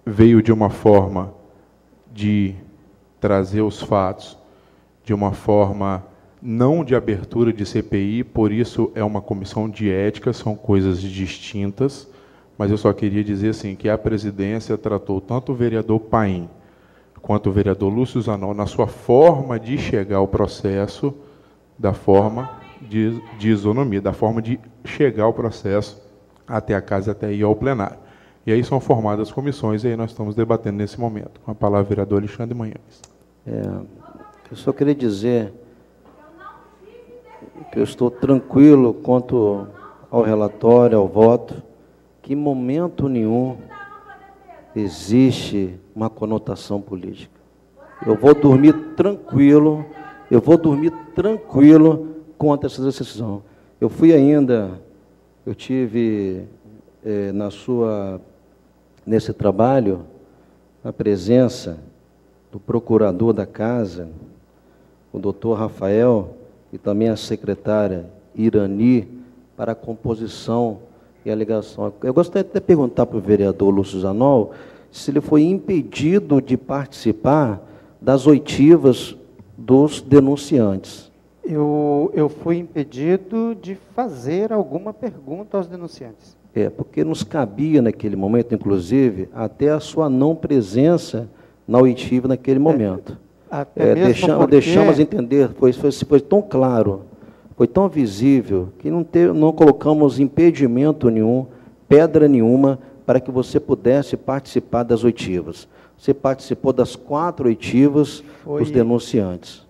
veio de uma forma de trazer os fatos de uma forma não de abertura de CPI, por isso é uma comissão de ética, são coisas distintas, mas eu só queria dizer assim, que a presidência tratou tanto o vereador Paim quanto o vereador Lúcio Zanon na sua forma de chegar ao processo, da forma de isonomia, da forma de chegar ao processo até a casa, até ir ao plenário. E aí são formadas comissões, e aí nós estamos debatendo nesse momento. Com a palavra, o vereador Alexandre Manhães. Eu só queria dizer que eu estou tranquilo quanto ao relatório, ao voto, que em momento nenhum existe uma conotação política. Eu vou dormir tranquilo contra essa decisão. Eu tive nesse trabalho a presença do procurador da casa, o doutor Rafael, e também a secretária Irani, para a composição e alegação. Eu gostaria de perguntar para o vereador Lúcio Zanon se ele foi impedido de participar das oitivas dos denunciantes. Eu fui impedido de fazer alguma pergunta aos denunciantes. Porque nos cabia naquele momento, inclusive, até a sua não presença na oitiva naquele momento. Deixamos entender, foi tão claro, foi tão visível, que não colocamos impedimento nenhum, pedra nenhuma, para que você pudesse participar das oitivas. Você participou das 4 oitivas dos denunciantes.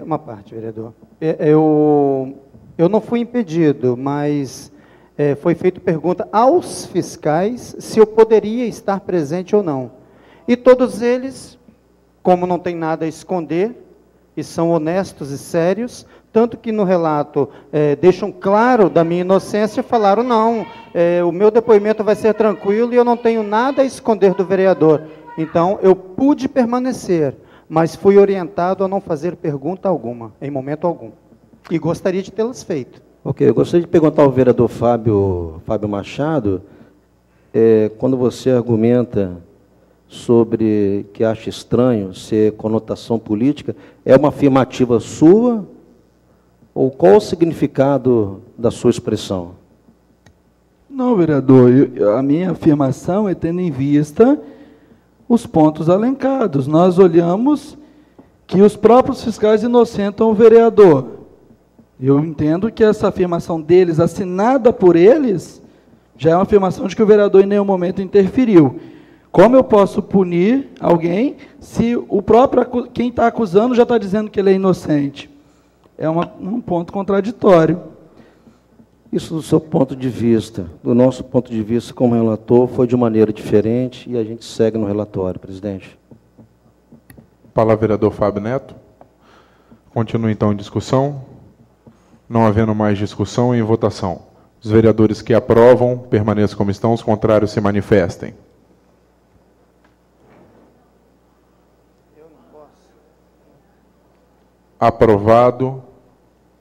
Uma parte, vereador. Eu não fui impedido, mas foi feita pergunta aos fiscais se eu poderia estar presente ou não. E todos eles, como não tem nada a esconder, e são honestos e sérios, tanto que no relato deixam claro da minha inocência, falaram, não, o meu depoimento vai ser tranquilo e eu não tenho nada a esconder do vereador. Então, eu pude permanecer, mas fui orientado a não fazer pergunta alguma, em momento algum. E gostaria de tê-las feito. Ok, eu gostaria de perguntar ao vereador Fábio Machado, quando você argumenta sobre que acha estranho ser conotação política, é uma afirmativa sua? Ou qual o significado da sua expressão? Não, vereador, a minha afirmação é tendo em vista os pontos alencados. Nós olhamos que os próprios fiscais inocentam o vereador. Eu entendo que essa afirmação deles, assinada por eles, já é uma afirmação de que o vereador em nenhum momento interferiu. Como eu posso punir alguém se o próprio quem está acusando já está dizendo que ele é inocente? É um ponto contraditório. Isso do seu ponto de vista. Do nosso ponto de vista como relator, foi de maneira diferente e a gente segue no relatório, presidente. Palavra vereador Fábio Neto. Continua então em discussão. Não havendo mais discussão, em votação. Os vereadores que aprovam, permaneçam como estão. Os contrários se manifestem. Aprovado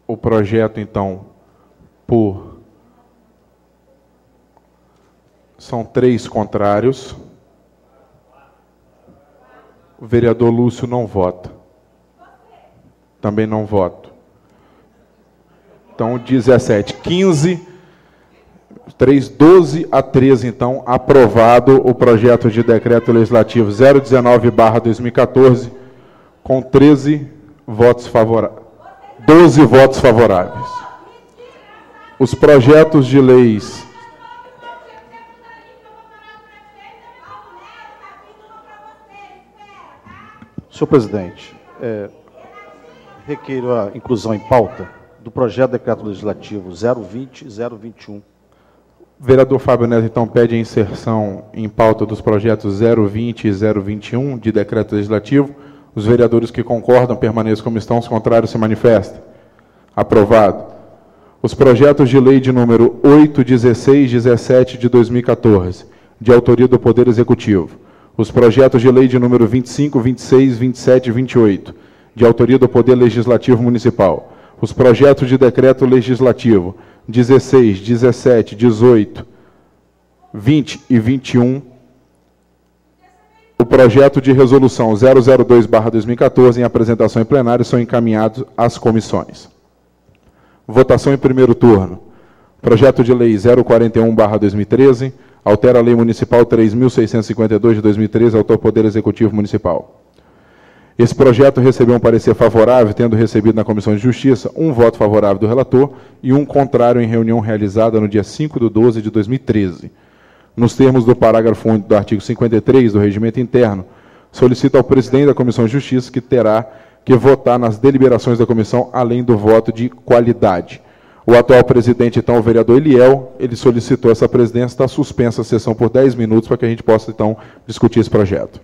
o projeto, então, por... São 3 contrários. O vereador Lúcio não vota. Também não voto. Então, 17, 15, 3, 12 a 13, então, aprovado o projeto de decreto legislativo 019/2014, com 13 votos favoráveis, 12 votos favoráveis. Os projetos de leis... Senhor presidente, requeiro a inclusão em pauta do projeto de decreto legislativo 020 e 021. O vereador Fábio Neto, então, pede a inserção em pauta dos projetos 020 e 021 de decreto legislativo. Os vereadores que concordam permaneçam como estão, os contrários se manifestam. Aprovado. Os projetos de lei de número 8, 16, 17 de 2014, de autoria do Poder Executivo. Os projetos de lei de número 25, 26, 27 e 28, de autoria do Poder Legislativo Municipal. Os projetos de decreto legislativo 16, 17, 18, 20 e 21. O projeto de resolução 002/2014, em apresentação em plenário, são encaminhados às comissões. Votação em primeiro turno. Projeto de lei 041/2013, altera a Lei Municipal 3.652 de 2013, autor Poder Executivo Municipal. Esse projeto recebeu um parecer favorável, tendo recebido na Comissão de Justiça um voto favorável do relator e um contrário em reunião realizada no dia 5/12 de 2013. Nos termos do parágrafo único do artigo 53 do Regimento Interno, solicita ao presidente da Comissão de Justiça que terá que votar nas deliberações da comissão, além do voto de qualidade. O atual presidente, então, o vereador Eliel, ele solicitou essa presidência, está suspensa a sessão por 10 minutos para que a gente possa, então, discutir esse projeto.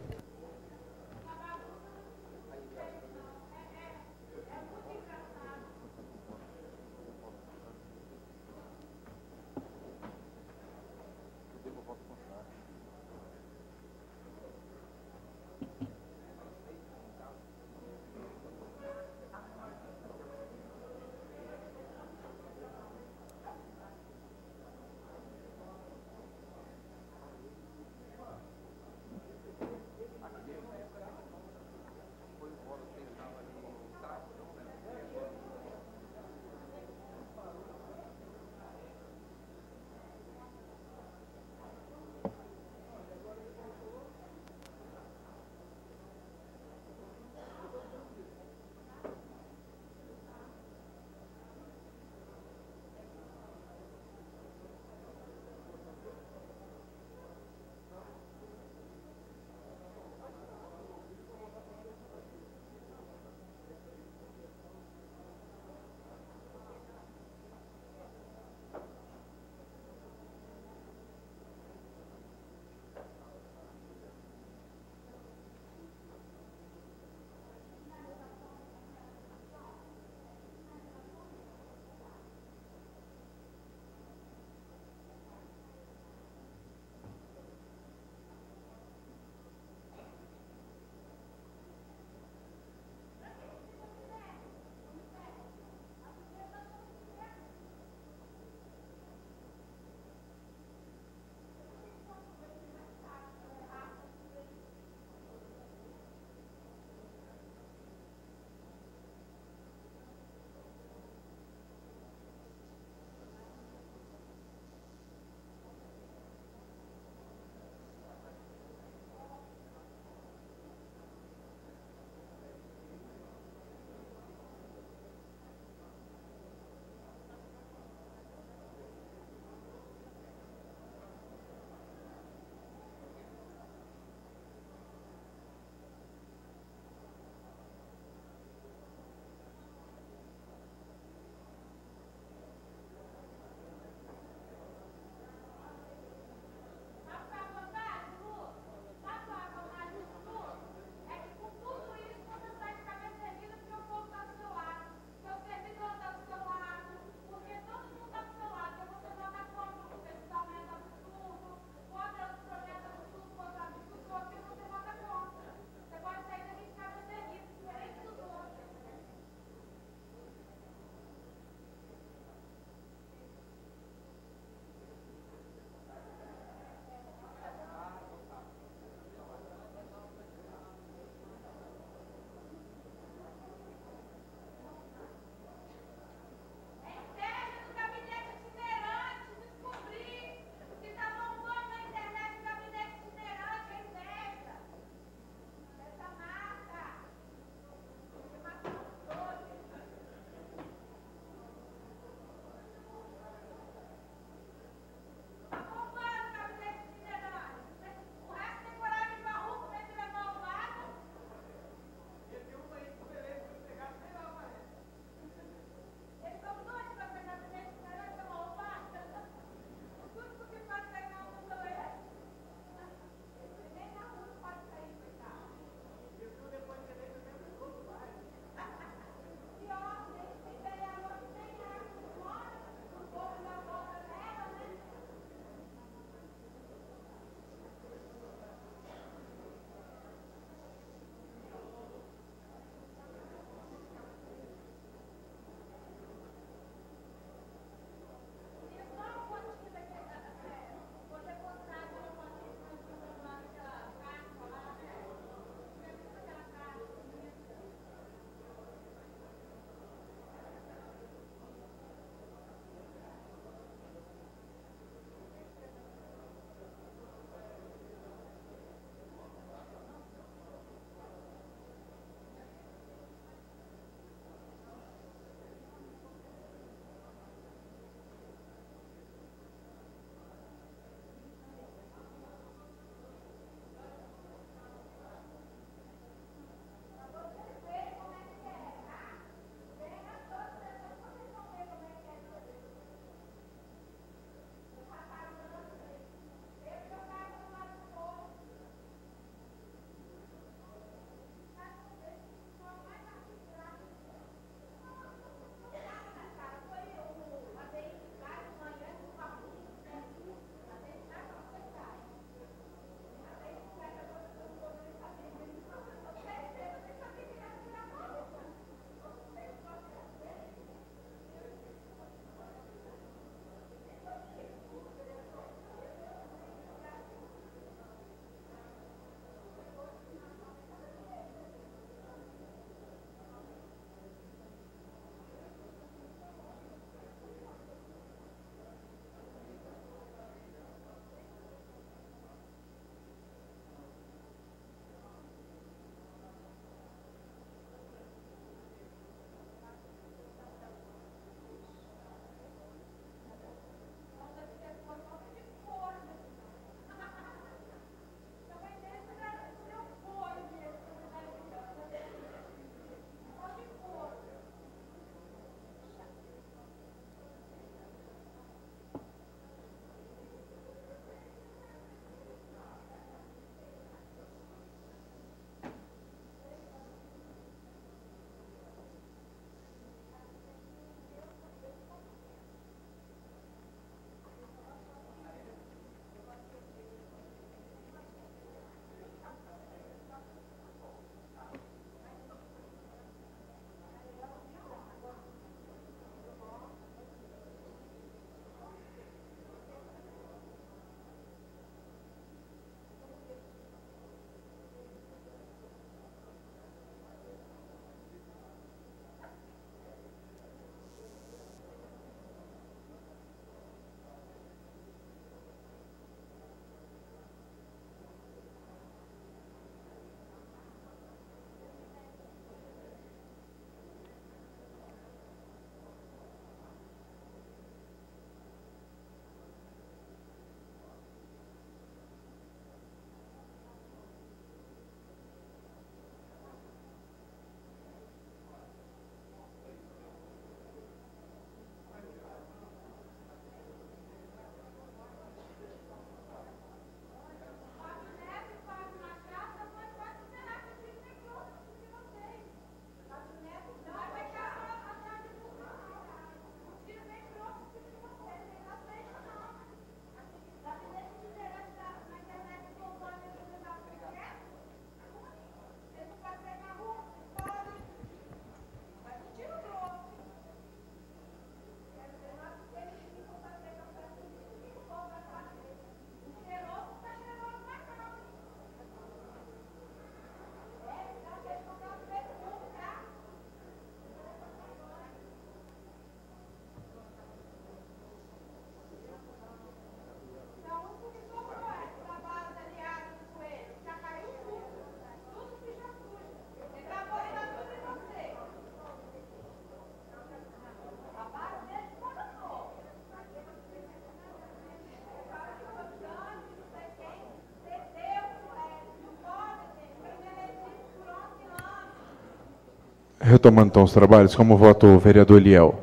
Retomando então os trabalhos, como vota o vereador Eliel?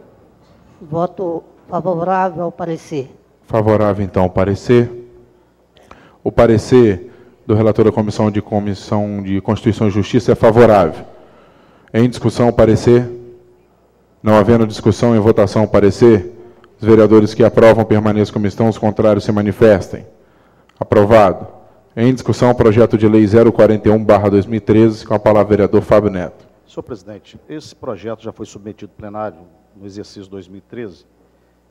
Voto favorável ao parecer. Favorável, então, ao parecer. O parecer do relator da Comissão de Constituição e Justiça é favorável. Em discussão, o parecer. Não havendo discussão, em votação, o parecer. Os vereadores que aprovam permaneçam como estão, os contrários se manifestem. Aprovado. Em discussão, o projeto de lei 041/2013, com a palavra vereador Fábio Neto. Senhor presidente, esse projeto já foi submetido ao plenário no exercício 2013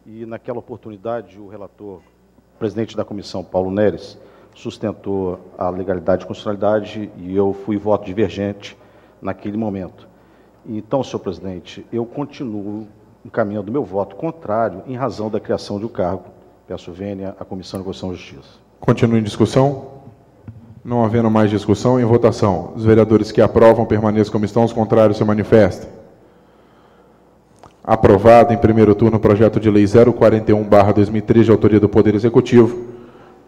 e, naquela oportunidade, o relator, presidente da comissão, Paulo Neres, sustentou a legalidade e constitucionalidade e eu fui voto divergente naquele momento. Então, senhor presidente, eu continuo encaminhando meu voto contrário em razão da criação do cargo. Peço vênia à Comissão de Constituição e Justiça. Continua em discussão? Não havendo mais discussão, em votação. Os vereadores que aprovam permaneçam como estão, os contrários se manifestem. Aprovado em primeiro turno o projeto de lei 041/2013, de autoria do Poder Executivo,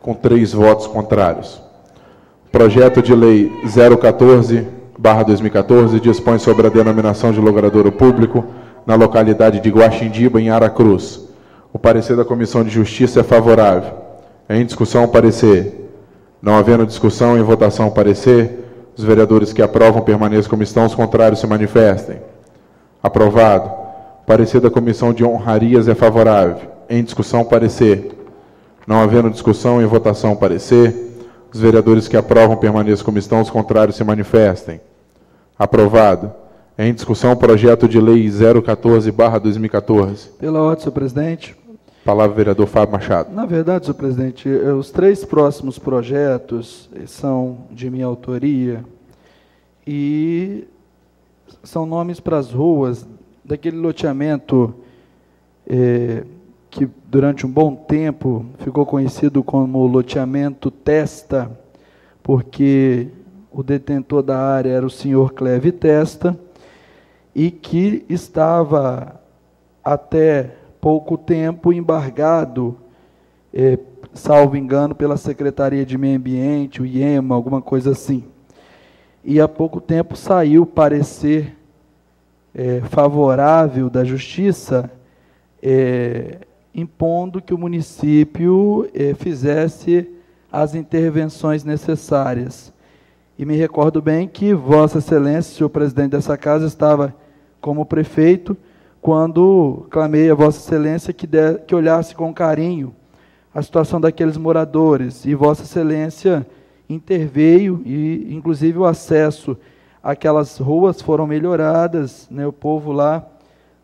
com 3 votos contrários. Projeto de lei 014/2014 dispõe sobre a denominação de logradouro público na localidade de Guaxindiba, em Aracruz. O parecer da Comissão de Justiça é favorável. Em discussão, o parecer. Não havendo discussão, em votação, o parecer. Os vereadores que aprovam permaneçam como estão, os contrários se manifestem. Aprovado. Parecer da Comissão de Honrarias é favorável. Em discussão, parecer. Não havendo discussão, em votação, parecer. Os vereadores que aprovam permaneçam como estão, os contrários se manifestem. Aprovado. Em discussão, projeto de lei 014/2014. Pela ordem, senhor presidente. Palavra, vereador Fábio Machado. Na verdade, senhor presidente, os 3 próximos projetos são de minha autoria e são nomes para as ruas daquele loteamento que durante um bom tempo ficou conhecido como loteamento Testa, porque o detentor da área era o senhor Cleve Testa, e que estava até pouco tempo embargado, salvo engano, pela Secretaria de Meio Ambiente, o IEMA, alguma coisa assim. E há pouco tempo saiu parecer favorável da Justiça, impondo que o município fizesse as intervenções necessárias. E me recordo bem que Vossa Excelência, senhor presidente dessa casa, estava como prefeito, quando clamei a Vossa Excelência que olhasse com carinho a situação daqueles moradores, e Vossa Excelência interveio, e inclusive o acesso àquelas ruas foram melhoradas, né? O povo lá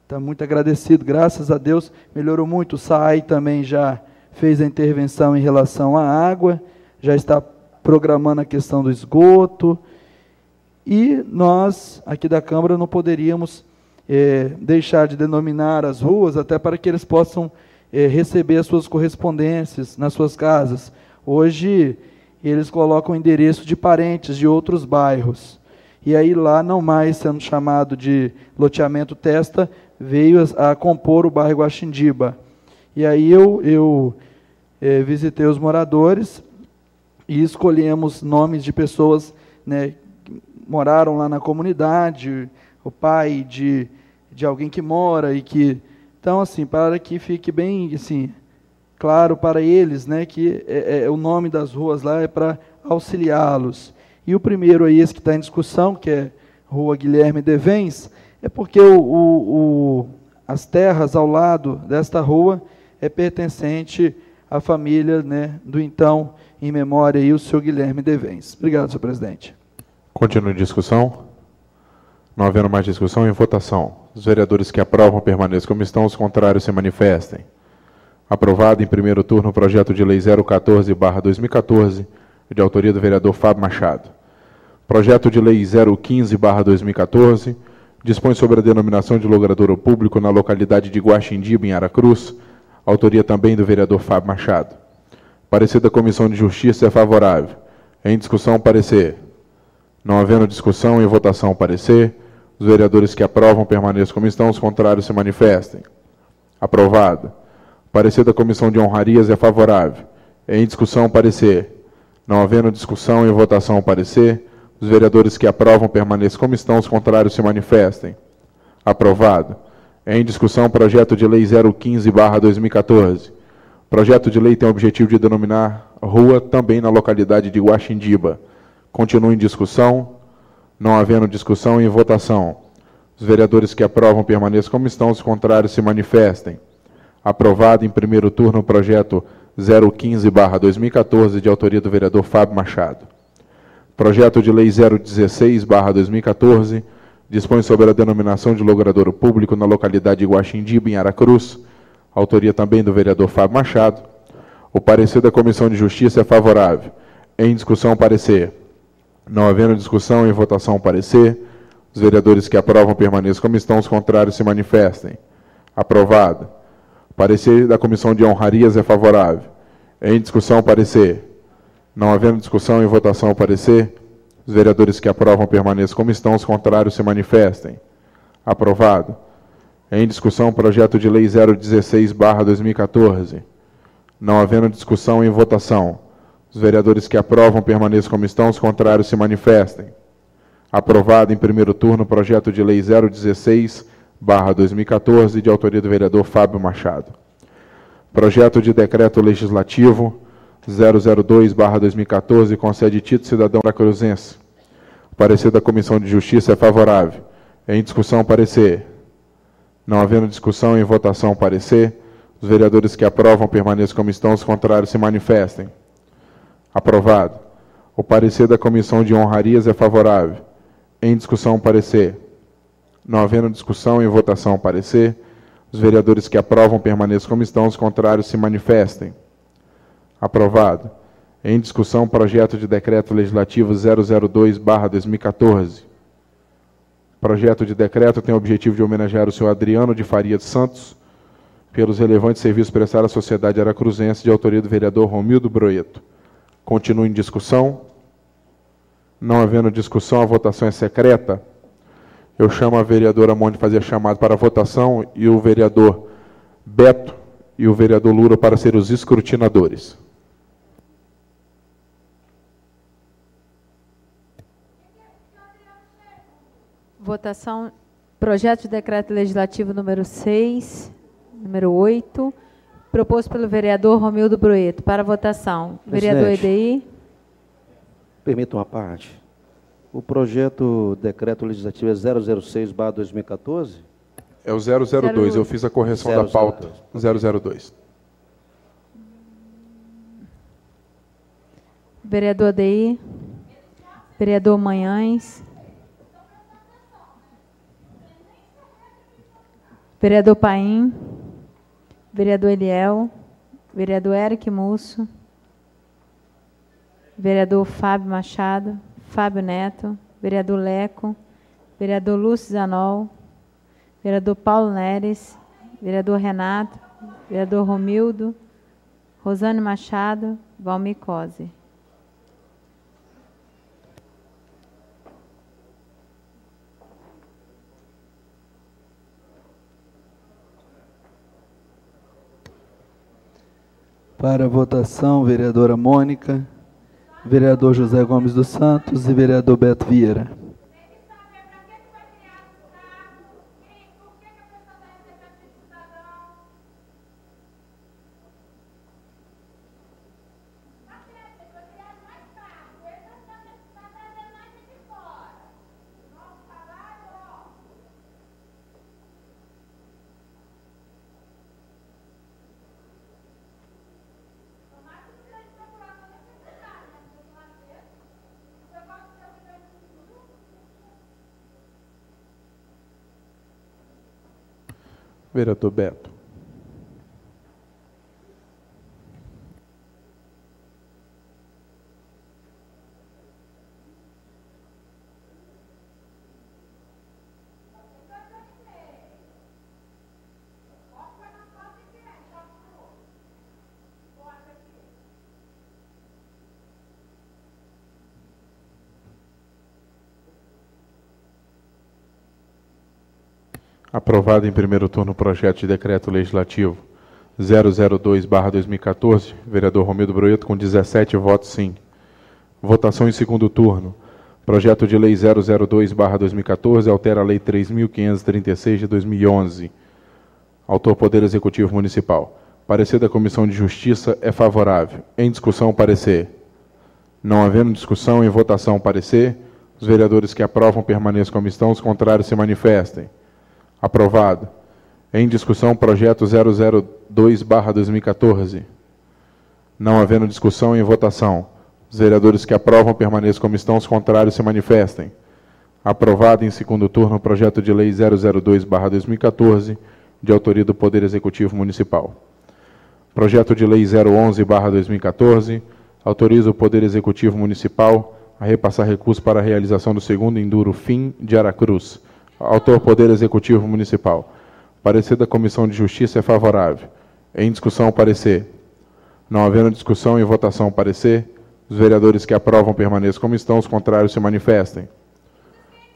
está muito agradecido, graças a Deus, melhorou muito. O SAAI também já fez a intervenção em relação à água, já está programando a questão do esgoto, e nós, aqui da Câmara, não poderíamos deixar de denominar as ruas, até para que eles possam receber as suas correspondências nas suas casas. Hoje, eles colocam o endereço de parentes de outros bairros. E aí lá, não mais sendo chamado de loteamento Testa, veio a compor o bairro Guaxindiba. E aí eu visitei os moradores e escolhemos nomes de pessoas, né, que moraram lá na comunidade, o pai de alguém que mora e que... Então, assim, para que fique bem assim, claro para eles, né, que o nome das ruas lá é para auxiliá-los. E o primeiro aí, esse que está em discussão, que é Rua Guilherme Devens, é porque as terras ao lado desta rua é pertencente à família, né, do então, em memória, aí, o senhor Guilherme Devens. Obrigado, senhor presidente. Continua em discussão. Não havendo mais discussão, em votação. Os vereadores que aprovam permaneçam como estão, os contrários se manifestem. Aprovado em primeiro turno o projeto de lei 014/2014, de autoria do vereador Fábio Machado. Projeto de lei 015/2014, dispõe sobre a denominação de logradouro público na localidade de Guaxindiba, em Aracruz, autoria também do vereador Fábio Machado. Parecer da Comissão de Justiça é favorável. Em discussão, parecer. Não havendo discussão, em votação, parecer. Os vereadores que aprovam permaneçam como estão, os contrários se manifestem. Aprovado. Parecer da Comissão de Honrarias é favorável. Em discussão, parecer. Não havendo discussão, em votação, parecer. Os vereadores que aprovam permaneçam como estão, os contrários se manifestem. Aprovado. Em discussão, projeto de lei 015/2014. Projeto de lei tem o objetivo de denominar rua também na localidade de Guaxindiba. Continua em discussão. Não havendo discussão, em votação. Os vereadores que aprovam permaneçam como estão, os contrários se manifestem. Aprovado em primeiro turno o projeto 015/2014, de autoria do vereador Fábio Machado. Projeto de lei 016/2014, dispõe sobre a denominação de logradouro público na localidade de Guaxindiba, em Aracruz, autoria também do vereador Fábio Machado. O parecer da Comissão de Justiça é favorável. Em discussão, parecer. Não havendo discussão, em votação, parecer. Os vereadores que aprovam permaneçam como estão, os contrários se manifestem. Aprovado. O parecer da Comissão de Honrarias é favorável. Em discussão, parecer. Não havendo discussão, em votação, parecer. Os vereadores que aprovam permaneçam como estão, os contrários se manifestem. Aprovado. Em discussão, projeto de lei 016/2014. Não havendo discussão, em votação. Os vereadores que aprovam permaneçam como estão, os contrários se manifestem. Aprovado em primeiro turno, projeto de lei 016/2014, de autoria do vereador Fábio Machado. Projeto de decreto legislativo 002/2014, concede título cidadão aracruzense. O parecer da Comissão de Justiça é favorável. Em discussão, parecer. Não havendo discussão, em votação, parecer. Os vereadores que aprovam permaneçam como estão, os contrários se manifestem. Aprovado. O parecer da Comissão de Honrarias é favorável. Em discussão, parecer. Não havendo discussão, em votação, parecer. Os vereadores que aprovam permaneçam como estão, os contrários se manifestem. Aprovado. Em discussão, projeto de decreto legislativo 002/2014. Projeto de decreto tem o objetivo de homenagear o senhor Adriano de Faria de Santos pelos relevantes serviços prestados à sociedade aracruzense, de autoria do vereador Romildo Broeto. Continua em discussão. Não havendo discussão, a votação é secreta. Eu chamo a vereadora Mônica fazer chamado para a votação e o vereador Beto e o vereador Lura para ser os escrutinadores. Votação, projeto de decreto legislativo número 6, número 8, proposto pelo vereador Romildo Broeto. Para votação, vereador EDI. Permita uma parte. O projeto decreto legislativo é 006/2014? É o 002, eu fiz a correção da pauta. 002. Vereador EDI. Vereador Manhães. Vereador Paim, vereador Eliel, vereador Eric Musso, vereador Fábio Machado, Fábio Neto, vereador Leco, vereador Lúcio Zanol, vereador Paulo Neres, vereador Renato, vereador Romildo, Rosane Machado, Valmir Coser. Para votação, vereadora Mônica, vereador José Gomes dos Santos e vereador Beto Vieira. Vereador Beto. Aprovado em primeiro turno o projeto de decreto legislativo 002/2014, vereador Romildo Broeto, com 17 votos sim. Votação em segundo turno. Projeto de Lei 002/2014 altera a Lei 3.536 de 2011. Autor Poder Executivo Municipal. Parecer da Comissão de Justiça é favorável. Em discussão, parecer. Não havendo discussão, em votação, parecer. Os vereadores que aprovam permaneçam como estão, os contrários se manifestem. Aprovado. Em discussão, projeto 002/2014. Não havendo discussão, em votação. Os vereadores que aprovam permaneçam como estão, os contrários se manifestem. Aprovado em segundo turno o projeto de lei 002/2014, de autoria do Poder Executivo Municipal. Projeto de lei 011/2014, autoriza o Poder Executivo Municipal a repassar recursos para a realização do segundo Enduro Fim de Aracruz. Autor Poder Executivo Municipal. Parecer da Comissão de Justiça é favorável. Em discussão, parecer. Não havendo discussão, em votação, parecer. Os vereadores que aprovam permaneçam como estão, os contrários se manifestem.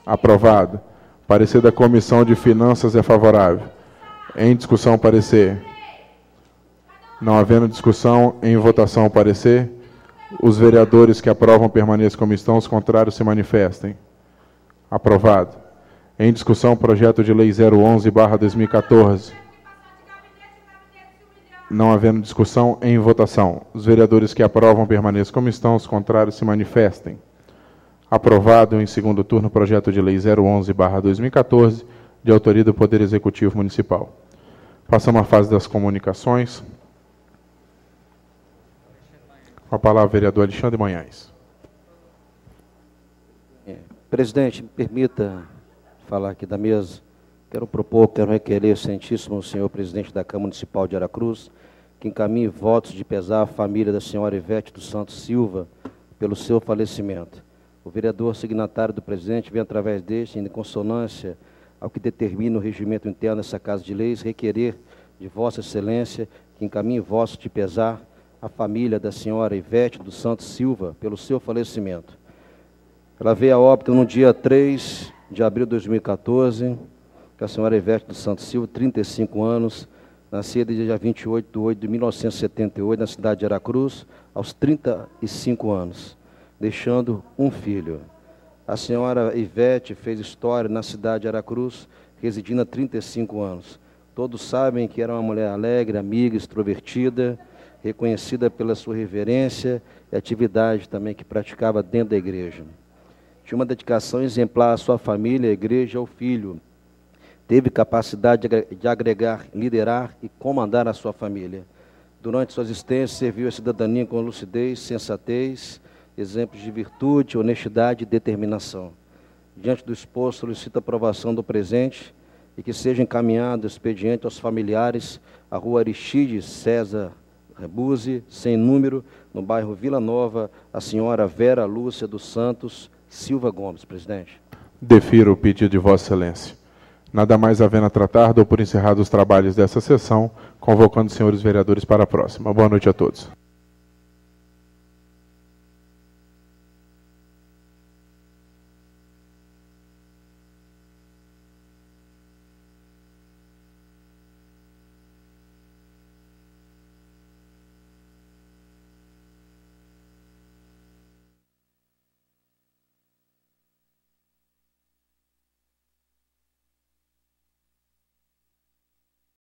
Aprovado. Parecer da Comissão de Finanças é favorável. Em discussão, parecer. Não havendo discussão, em votação, parecer. Os vereadores que aprovam permaneçam como estão, os contrários se manifestem. Aprovado. Em discussão, projeto de lei 011/2014. Não havendo discussão, em votação. Os vereadores que aprovam permaneçam como estão, os contrários se manifestem. Aprovado em segundo turno o projeto de lei 011/2014, de autoria do Poder Executivo Municipal. Passamos à fase das comunicações. Com a palavra, o vereador Alexandre Manhães. Presidente, me permita falar aqui da mesa. Quero requerer, excelentíssimo senhor presidente da Câmara Municipal de Aracruz, que encaminhe votos de pesar à família da senhora Ivete dos Santos Silva pelo seu falecimento. O vereador signatário do presidente vem, através deste, em consonância ao que determina o regimento interno dessa Casa de Leis, requerer de Vossa Excelência que encaminhe votos de pesar à família da senhora Ivete dos Santos Silva pelo seu falecimento. Ela veio a óbito no dia 3 de abril de 2014, que a senhora Ivete dos Santos Silva, 35 anos, nascida dia 28 de 8 de 1978, na cidade de Aracruz, aos 35 anos, deixando um filho. A senhora Ivete fez história na cidade de Aracruz, residindo há 35 anos. Todos sabem que era uma mulher alegre, amiga, extrovertida, reconhecida pela sua reverência e atividade também que praticava dentro da igreja. Tinha uma dedicação exemplar à sua família, à igreja e ao filho. Teve capacidade de agregar, liderar e comandar a sua família. Durante sua existência, serviu a cidadania com lucidez, sensatez, exemplos de virtude, honestidade e determinação. Diante do exposto, solicito a aprovação do presente e que seja encaminhado o expediente aos familiares, à rua Aristides César Rebuzzi, sem número, no bairro Vila Nova, a senhora Vera Lúcia dos Santos Silva Gomes, presidente. Defiro o pedido de Vossa Excelência. Nada mais havendo a tratar, dou por encerrados os trabalhos dessa sessão, convocando os senhores vereadores para a próxima. Boa noite a todos.